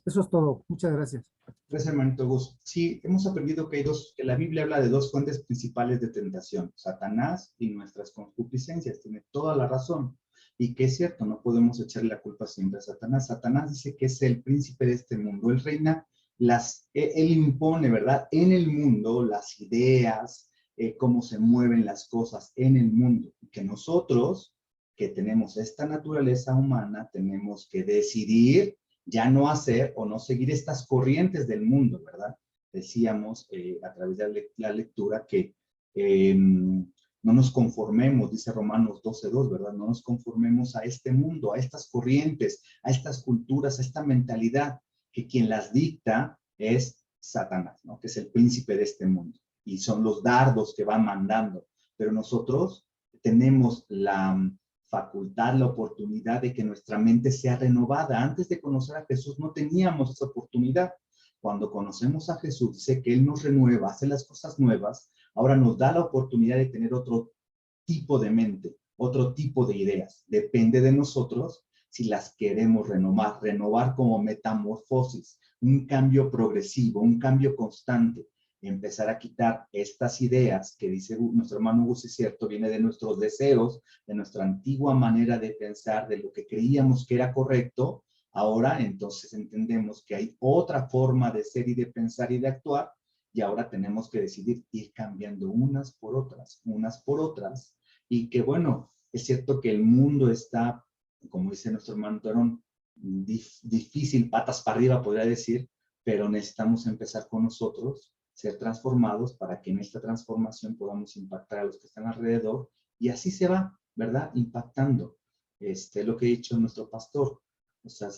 Eso es todo. Muchas gracias. Gracias, hermanito Gus. Sí, hemos aprendido que que la Biblia habla de dos fuentes principales de tentación, Satanás y nuestras concupiscencias. Tiene toda la razón. Y que es cierto, no podemos echarle la culpa siempre a Satanás. Satanás dice que es el príncipe de este mundo. Él reina, él impone, ¿verdad? En el mundo las ideas, cómo se mueven las cosas en el mundo. Y que nosotros, que tenemos esta naturaleza humana, tenemos que decidir ya no hacer o no seguir estas corrientes del mundo, ¿verdad? Decíamos a través de la lectura que no nos conformemos, dice Romanos 12:2, ¿verdad? No nos conformemos a este mundo, a estas corrientes, a estas culturas, a esta mentalidad, que quien las dicta es Satanás, ¿no? Que es el príncipe de este mundo. Y son los dardos que van mandando. Pero nosotros tenemos la facultad, la oportunidad de que nuestra mente sea renovada. Antes de conocer a Jesús no teníamos esa oportunidad. Cuando conocemos a Jesús, dice que Él nos renueva, hace las cosas nuevas, ahora nos da la oportunidad de tener otro tipo de mente, otro tipo de ideas. Depende de nosotros si las queremos renovar como metamorfosis, un cambio progresivo, un cambio constante. Empezar a quitar estas ideas que dice nuestro hermano Gus, es cierto, viene de nuestros deseos, de nuestra antigua manera de pensar, de lo que creíamos que era correcto. Ahora entonces entendemos que hay otra forma de ser y de pensar y de actuar, y ahora tenemos que decidir ir cambiando unas por otras, y que bueno, es cierto que el mundo está, como dice nuestro hermano Torón, difícil, patas para arriba podría decir, pero necesitamos empezar con nosotros, ser transformados para que en esta transformación podamos impactar a los que están alrededor, y así se va, ¿verdad? Impactando. Lo que ha dicho nuestro pastor, o sea,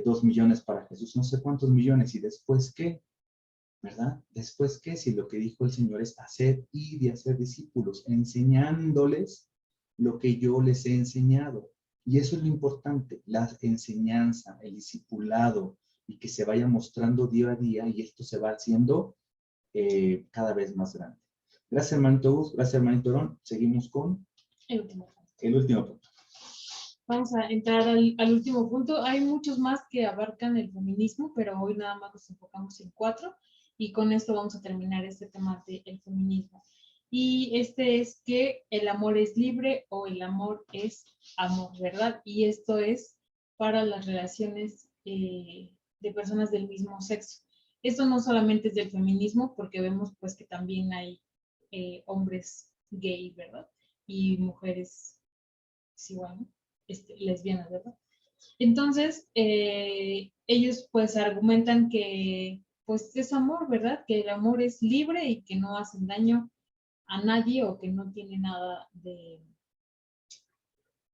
2 millones para Jesús, no sé cuántos millones, y después qué, ¿verdad? Después qué, si lo que dijo el Señor es hacer y de hacer discípulos, enseñándoles lo que yo les he enseñado. Y eso es lo importante, la enseñanza, el discipulado, y que se vaya mostrando día a día, y esto se va haciendo cada vez más grande. Gracias, hermanito Gus. Gracias, hermanito Ron. Seguimos con El último punto. el último punto. Vamos a entrar al último punto. Hay muchos más que abarcan el feminismo, pero hoy nada más nos enfocamos en 4 y con esto vamos a terminar este tema del feminismo. Y este es que el amor es libre o el amor es amor, ¿verdad? Y esto es para las relaciones de personas del mismo sexo. Esto no solamente es del feminismo, porque vemos pues que también hay hombres gay, ¿verdad? Y mujeres, sí, bueno, lesbianas, ¿verdad? Entonces, ellos pues argumentan que pues es amor, ¿verdad? Que el amor es libre y que no hacen daño a nadie o que no tiene nada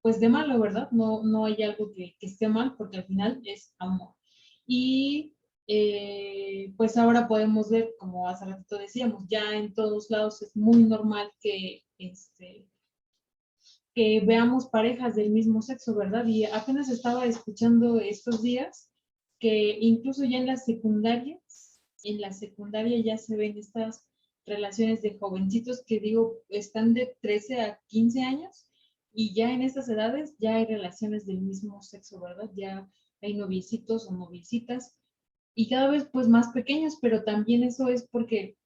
pues de malo, ¿verdad? No hay algo que esté mal porque al final es amor. Y pues ahora podemos ver, como hace ratito decíamos, ya en todos lados es muy normal que veamos parejas del mismo sexo, ¿verdad? Y apenas estaba escuchando estos días que incluso ya en la secundaria ya se ven estas relaciones de jovencitos que digo, están de 13 a 15 años y ya en estas edades ya hay relaciones del mismo sexo, ¿verdad? Ya hay noviecitos o noviecitas y cada vez pues más pequeños, pero también eso es porque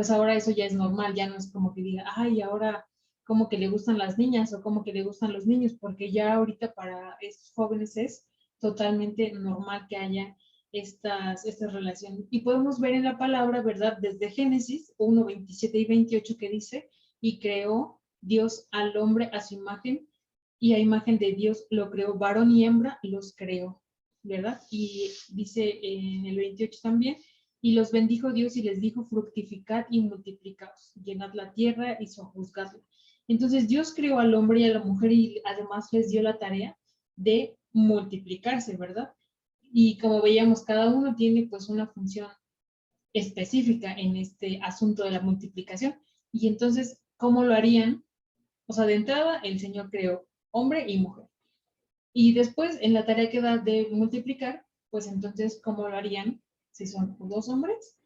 pues ahora eso ya es normal, ya no es como que diga, ay, ahora como que le gustan las niñas o como que le gustan los niños, porque ya ahorita para estos jóvenes es totalmente normal que haya estas relaciones. Y podemos ver en la palabra, ¿verdad? Desde Génesis 1, 27 y 28 que dice, y creó Dios al hombre a su imagen, y a imagen de Dios lo creó, varón y hembra los creó, ¿verdad? Y dice en el 28 también, y los bendijo Dios y les dijo, fructificad y multiplicaos, llenad la tierra y sojuzgadla. Entonces Dios creó al hombre y a la mujer y además les dio la tarea de multiplicarse, ¿verdad? Y como veíamos, cada uno tiene pues una función específica en este asunto de la multiplicación. Y entonces, ¿cómo lo harían? O sea, de entrada, el Señor creó hombre y mujer. Y después, en la tarea que da de multiplicar, pues entonces, ¿cómo lo harían? Si son 2 hombres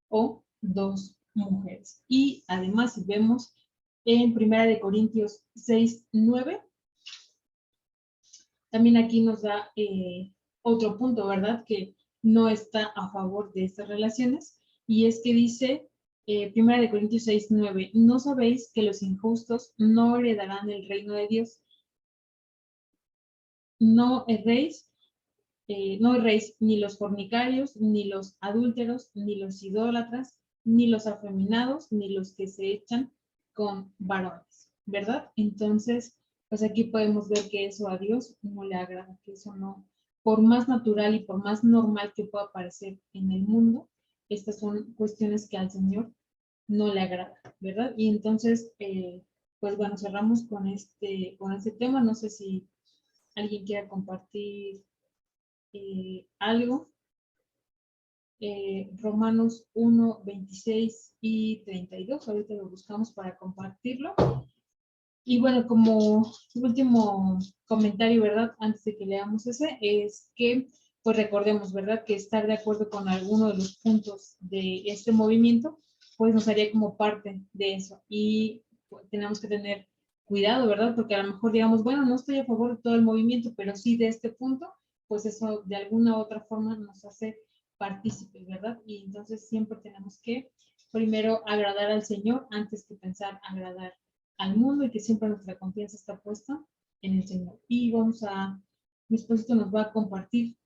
o 2 mujeres. Y además, si vemos en 1 Corintios 6, 9, también aquí nos da otro punto, ¿verdad? Que no está a favor de estas relaciones. Y es que dice, 1 Corintios 6, 9, ¿no sabéis que los injustos no heredarán el reino de Dios? No erréis, ni los fornicarios, ni los adúlteros, ni los idólatras, ni los afeminados, ni los que se echan con varones, ¿verdad? Entonces, pues aquí podemos ver que eso a Dios no le agrada, que eso no, por más natural y por más normal que pueda parecer en el mundo, estas son cuestiones que al Señor no le agrada, ¿verdad? Y entonces, pues bueno, cerramos con este tema. No sé si alguien quiera compartir algo. Romanos 1, 26 y 32, ahorita lo buscamos para compartirlo. Y bueno, como último comentario, ¿verdad? Antes de que leamos ese, es que, pues recordemos, ¿verdad? Que estar de acuerdo con alguno de los puntos de este movimiento, pues nos haría como parte de eso. Y pues, tenemos que tener cuidado, ¿verdad? Porque a lo mejor digamos, bueno, no estoy a favor de todo el movimiento, pero sí de este punto, pues eso de alguna u otra forma nos hace partícipes, ¿verdad? Y entonces siempre tenemos que primero agradar al Señor antes que pensar agradar al mundo y que siempre nuestra confianza está puesta en el Señor. Y mi esposito nos va a compartir.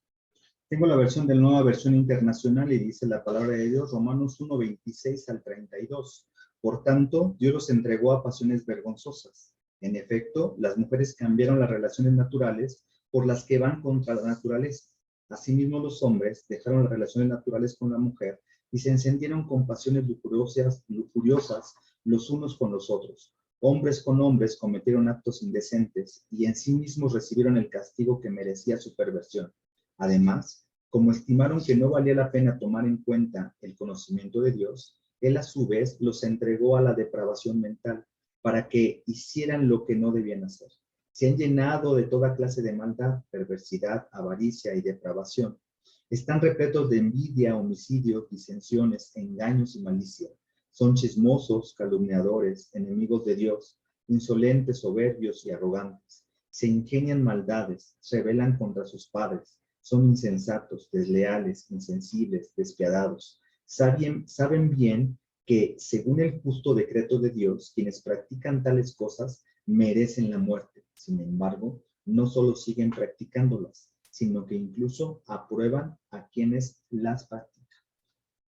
Tengo la versión de la Nueva Versión Internacional y dice la palabra de Dios, Romanos 1, 26 al 32. Por tanto, Dios los entregó a pasiones vergonzosas. En efecto, las mujeres cambiaron las relaciones naturales por las que van contra la naturaleza. Asimismo, los hombres dejaron las relaciones naturales con la mujer y se encendieron con pasiones lujuriosas los unos con los otros. Hombres con hombres cometieron actos indecentes y en sí mismos recibieron el castigo que merecía su perversión. Además, como estimaron que no valía la pena tomar en cuenta el conocimiento de Dios, Él a su vez los entregó a la depravación mental para que hicieran lo que no debían hacer. Se han llenado de toda clase de maldad, perversidad, avaricia y depravación. Están repletos de envidia, homicidios, disensiones, engaños y malicia. Son chismosos, calumniadores, enemigos de Dios, insolentes, soberbios y arrogantes. Se ingenian maldades, se rebelan contra sus padres. Son insensatos, desleales, insensibles, despiadados. Saben bien que, según el justo decreto de Dios, quienes practican tales cosas merecen la muerte. Sin embargo, no solo siguen practicándolas, sino que incluso aprueban a quienes las practican.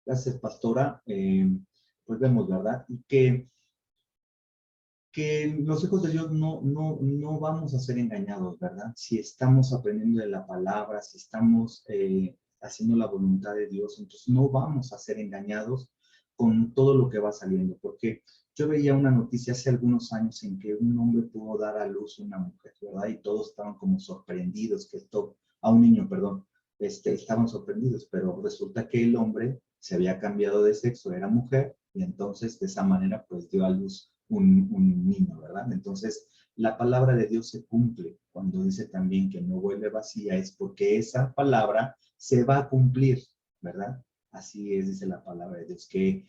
Gracias, pastora. Pues vemos, ¿verdad? Y que los hijos de Dios no vamos a ser engañados, ¿verdad? Si estamos aprendiendo de la palabra, si estamos haciendo la voluntad de Dios, entonces no vamos a ser engañados con todo lo que va saliendo, porque yo veía una noticia hace algunos años en que un hombre pudo dar a luz a una mujer, ¿verdad? Y todos estaban como sorprendidos, a un niño, perdón, estaban sorprendidos, pero resulta que el hombre se había cambiado de sexo, era mujer, y entonces de esa manera pues dio a luz un niño, ¿verdad? Entonces, la palabra de Dios se cumple cuando dice también que no vuelve vacía, es porque esa palabra se va a cumplir, ¿verdad? Así es, dice la palabra de Dios, que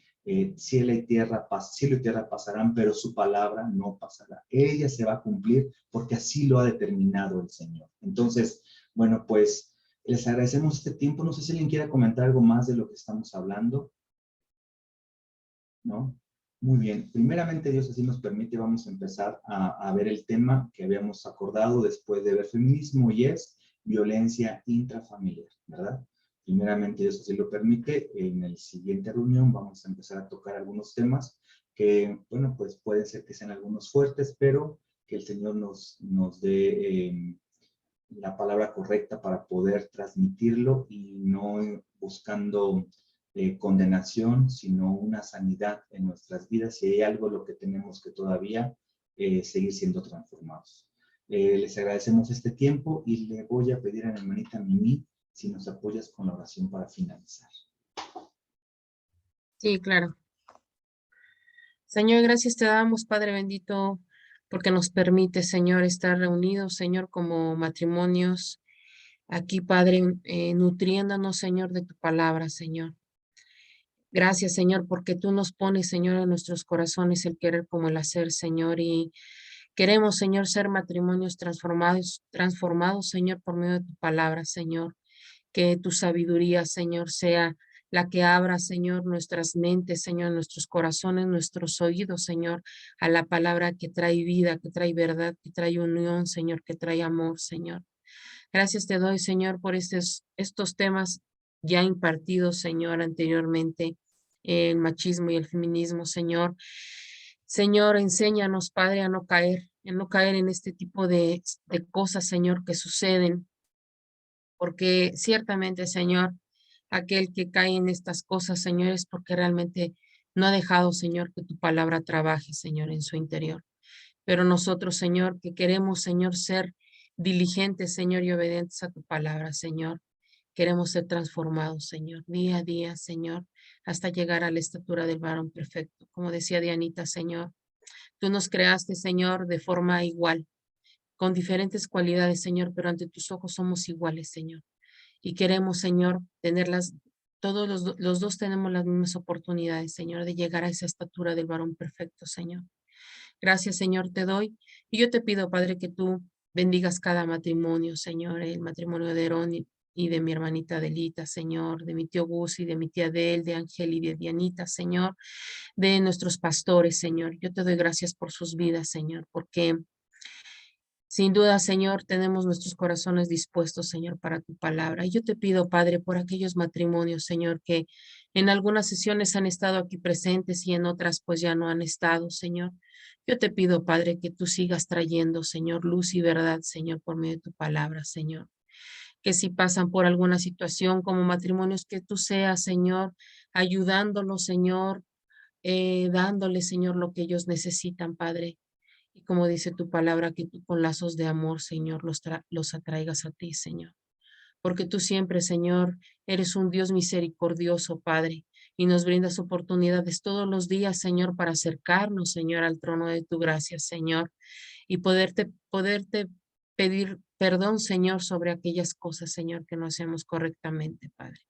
cielo y tierra pasarán, pero su palabra no pasará. Ella se va a cumplir porque así lo ha determinado el Señor. Entonces, bueno, pues les agradecemos este tiempo. No sé si alguien quiera comentar algo más de lo que estamos hablando. ¿no? Muy bien. Primeramente, Dios así nos permite, vamos a empezar a ver el tema que habíamos acordado después de ver feminismo y es violencia intrafamiliar, ¿verdad? Primeramente, Dios así lo permite. En la siguiente reunión vamos a empezar a tocar algunos temas que, bueno, pues pueden ser que sean algunos fuertes, pero que el Señor nos dé la palabra correcta para poder transmitirlo y no buscando condenación, sino una sanidad en nuestras vidas y hay algo lo que tenemos que todavía seguir siendo transformados. Les agradecemos este tiempo y le voy a pedir a mi hermanita Mimi si nos apoyas con la oración para finalizar. Sí, claro. Señor, gracias te damos, Padre bendito, porque nos permite, Señor, estar reunidos, Señor, como matrimonios, aquí, Padre, nutriéndonos, Señor, de tu palabra, Señor. Gracias, Señor, porque tú nos pones, Señor, en nuestros corazones el querer como el hacer, Señor, y queremos, Señor, ser matrimonios transformados, Señor, por medio de tu palabra, Señor. Que tu sabiduría, Señor, sea la que abra, Señor, nuestras mentes, Señor, nuestros corazones, nuestros oídos, Señor, a la palabra que trae vida, que trae verdad, que trae unión, Señor, que trae amor, Señor. Gracias te doy, Señor, por estos temas ya impartidos, Señor, anteriormente, el machismo y el feminismo, Señor. Señor, enséñanos, Padre, a no caer en este tipo de cosas, Señor, que suceden, porque ciertamente, Señor, aquel que cae en estas cosas, Señor, es porque realmente no ha dejado, Señor, que tu palabra trabaje, Señor, en su interior. Pero nosotros, Señor, que queremos, Señor, ser diligentes, Señor, y obedientes a tu palabra, Señor. Queremos ser transformados, Señor, día a día, Señor, hasta llegar a la estatura del varón perfecto. Como decía Dianita, Señor, tú nos creaste, Señor, de forma igual, con diferentes cualidades, Señor, pero ante tus ojos somos iguales, Señor. Y queremos, Señor, tenerlas, todos los dos tenemos las mismas oportunidades, Señor, de llegar a esa estatura del varón perfecto, Señor. Gracias, Señor, te doy. Y yo te pido, Padre, que tú bendigas cada matrimonio, Señor, el matrimonio de Herón y de mi hermanita Adelita, Señor, de mi tío Gus y de mi tía Del, de Ángel y de Dianita, Señor, de nuestros pastores, Señor. Yo te doy gracias por sus vidas, Señor, porque sin duda, Señor, tenemos nuestros corazones dispuestos, Señor, para tu palabra. Y yo te pido, Padre, por aquellos matrimonios, Señor, que en algunas sesiones han estado aquí presentes y en otras pues ya no han estado, Señor. Yo te pido, Padre, que tú sigas trayendo, Señor, luz y verdad, Señor, por medio de tu palabra, Señor. Que si pasan por alguna situación como matrimonios, que tú seas, Señor, ayudándolos, Señor, dándoles, Señor, lo que ellos necesitan, Padre. Y como dice tu palabra, que tú con lazos de amor, Señor, los atraigas a ti, Señor. Porque tú siempre, Señor, eres un Dios misericordioso, Padre, y nos brindas oportunidades todos los días, Señor, para acercarnos, Señor, al trono de tu gracia, Señor, y poderte pedir perdón, Señor, sobre aquellas cosas, Señor, que no hacemos correctamente, Padre.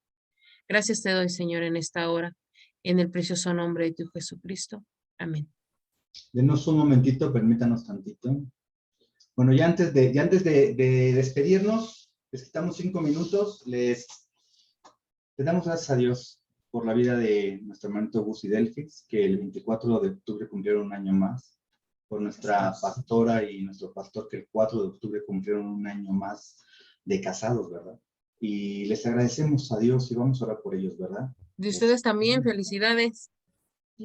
Gracias te doy, Señor, en esta hora, en el precioso nombre de tu Jesucristo. Amén. Denos un momentito, permítanos tantito. Bueno, ya antes de despedirnos, les quitamos 5 minutos. Les damos gracias a Dios por la vida de nuestro hermanito Gus y Delfix, que el 24 de octubre cumplieron un año más. Por nuestra pastora y nuestro pastor, que el 4 de octubre cumplieron un año más de casados, ¿verdad? Y les agradecemos a Dios y vamos a orar por ellos, ¿verdad? De ustedes también, felicidades.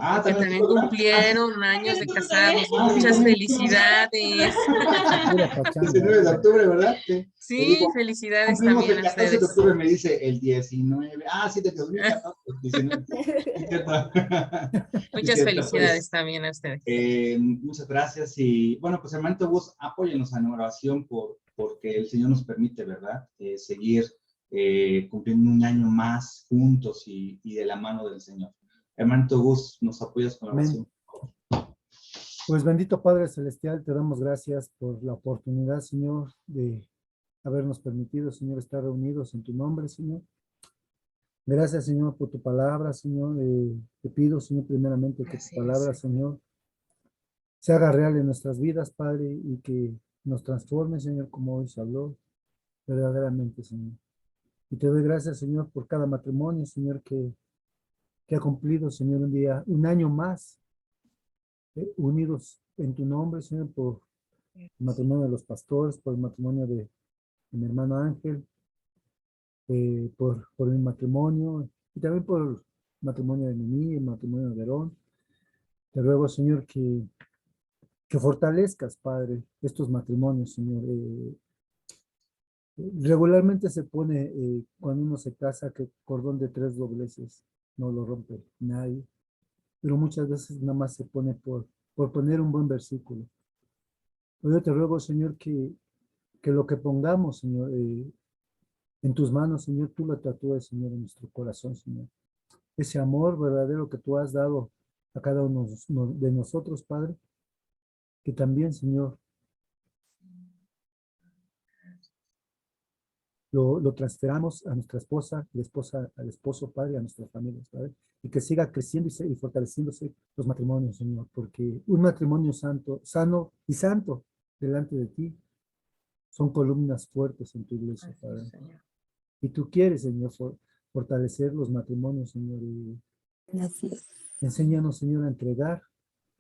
Ah, Que también cumplieron años de casados. Muchas felicidades. Pura pachanga. 19 de octubre, ¿verdad? Sí, felicidades cumplimos también el a 14 de ustedes. octubre, me dice el 19. Ah, sí, de 2014, 19. Es cierto. Es Muchas cierto, felicidades pues. también a ustedes. Muchas gracias y bueno, pues hermanito Gus, apóyenos en oración porque el Señor nos permite, ¿verdad? Seguir cumpliendo un año más juntos y de la mano del Señor. Hermanito Gus, ¿nos apoyas con la oración? Pues bendito Padre Celestial, te damos gracias por la oportunidad, Señor, de habernos permitido, Señor, estar reunidos en tu nombre, Señor. Gracias, Señor, por tu palabra, Señor. Te pido, Señor, primeramente que tu palabra, Señor, se haga real en nuestras vidas, Padre, y que nos transforme, Señor, como hoy se habló, verdaderamente, Señor. Y te doy gracias, Señor, por cada matrimonio, Señor, que que ha cumplido, Señor, un año más, unidos en tu nombre, Señor, por el matrimonio de los pastores, por el matrimonio de mi hermano Ángel, por mi matrimonio, y también por el matrimonio de Mimi, el matrimonio de Verón. Te ruego, Señor, que fortalezcas, Padre, estos matrimonios, Señor. Regularmente se pone, cuando uno se casa, que cordón de 3 dobleces no lo rompe nadie, pero muchas veces nada más se pone por poner un buen versículo. Pero yo te ruego, Señor, que lo que pongamos, Señor, en tus manos, Señor, tú lo tatúes, Señor, en nuestro corazón, Señor. Ese amor verdadero que tú has dado a cada uno de nosotros, Padre, que también, Señor, lo transferamos a nuestra esposa, y la esposa al esposo, Padre, a nuestras familias, Padre, y que siga creciendo y fortaleciéndose los matrimonios, Señor, porque un matrimonio santo, sano y santo delante de ti son columnas fuertes en tu iglesia, Padre. Y tú quieres, Señor, fortalecer los matrimonios, Señor, y Así es. enséñanos, Señor, a entregar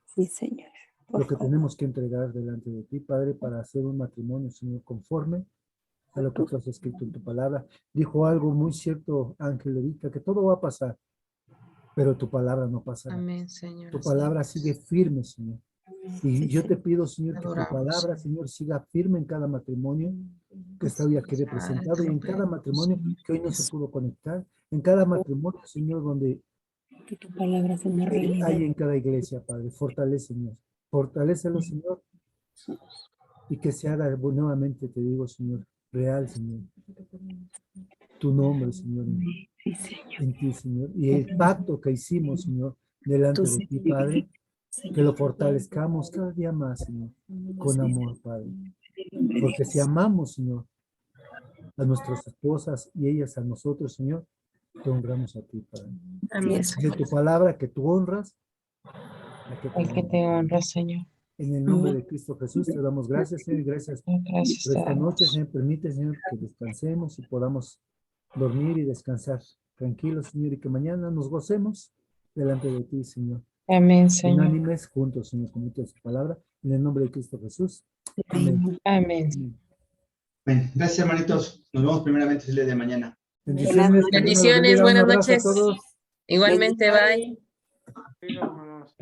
Sí, Señor. Por lo que favor. tenemos que entregar delante de ti, Padre, para hacer un matrimonio, Señor, conforme a lo que tú has escrito en tu palabra. Dijo algo muy cierto, Ángel Levita, que todo va a pasar, pero tu palabra no pasará. Amén, Señor. Tu así palabra es. sigue firme, Señor. Y Sí, yo te Señor. pido, Señor, que tu Adoramos, palabra, Señor, siga firme en cada matrimonio que está hoy aquí representado y en cada matrimonio que hoy no se pudo conectar, en cada matrimonio, Señor, donde Que tu palabra sea una realidad. hay en cada iglesia, Padre. Fortalécenos. Fortalécelo, Señor, y que se haga nuevamente, te digo, Señor, real, Señor. Tu nombre, Señor, Sí, Señor. en ti, Señor. Y el pacto que hicimos, Señor, delante Tú, de ti, Señor, Padre, que Señor. lo fortalezcamos cada día más, Señor, con amor, Padre. En el nombre de Porque si Jesús. amamos, Señor, a nuestras esposas y ellas a nosotros, Señor, te honramos a ti, Padre. Amén, es. De tu palabra que tú honras, a que te El que honra. te honra, Señor. En el nombre de Cristo Jesús te damos gracias, Señor, y gracias Gracias por te esta noche, damos. Señor. Permite, Señor, que descansemos y podamos dormir y descansar tranquilos, Señor, y que mañana nos gocemos delante de ti, Señor. Amén, Señor. Unánimes juntos, Señor, con tu palabra. En el nombre de Cristo Jesús. Amén. Amén. Amén. Bien, gracias, hermanitos. Nos vemos primeramente el día de mañana. Bendiciones. Que Dios me los Bendiciones, bendiga. Un buenas abrazo a noches. todos. Igualmente, bye. Sí, hermanos.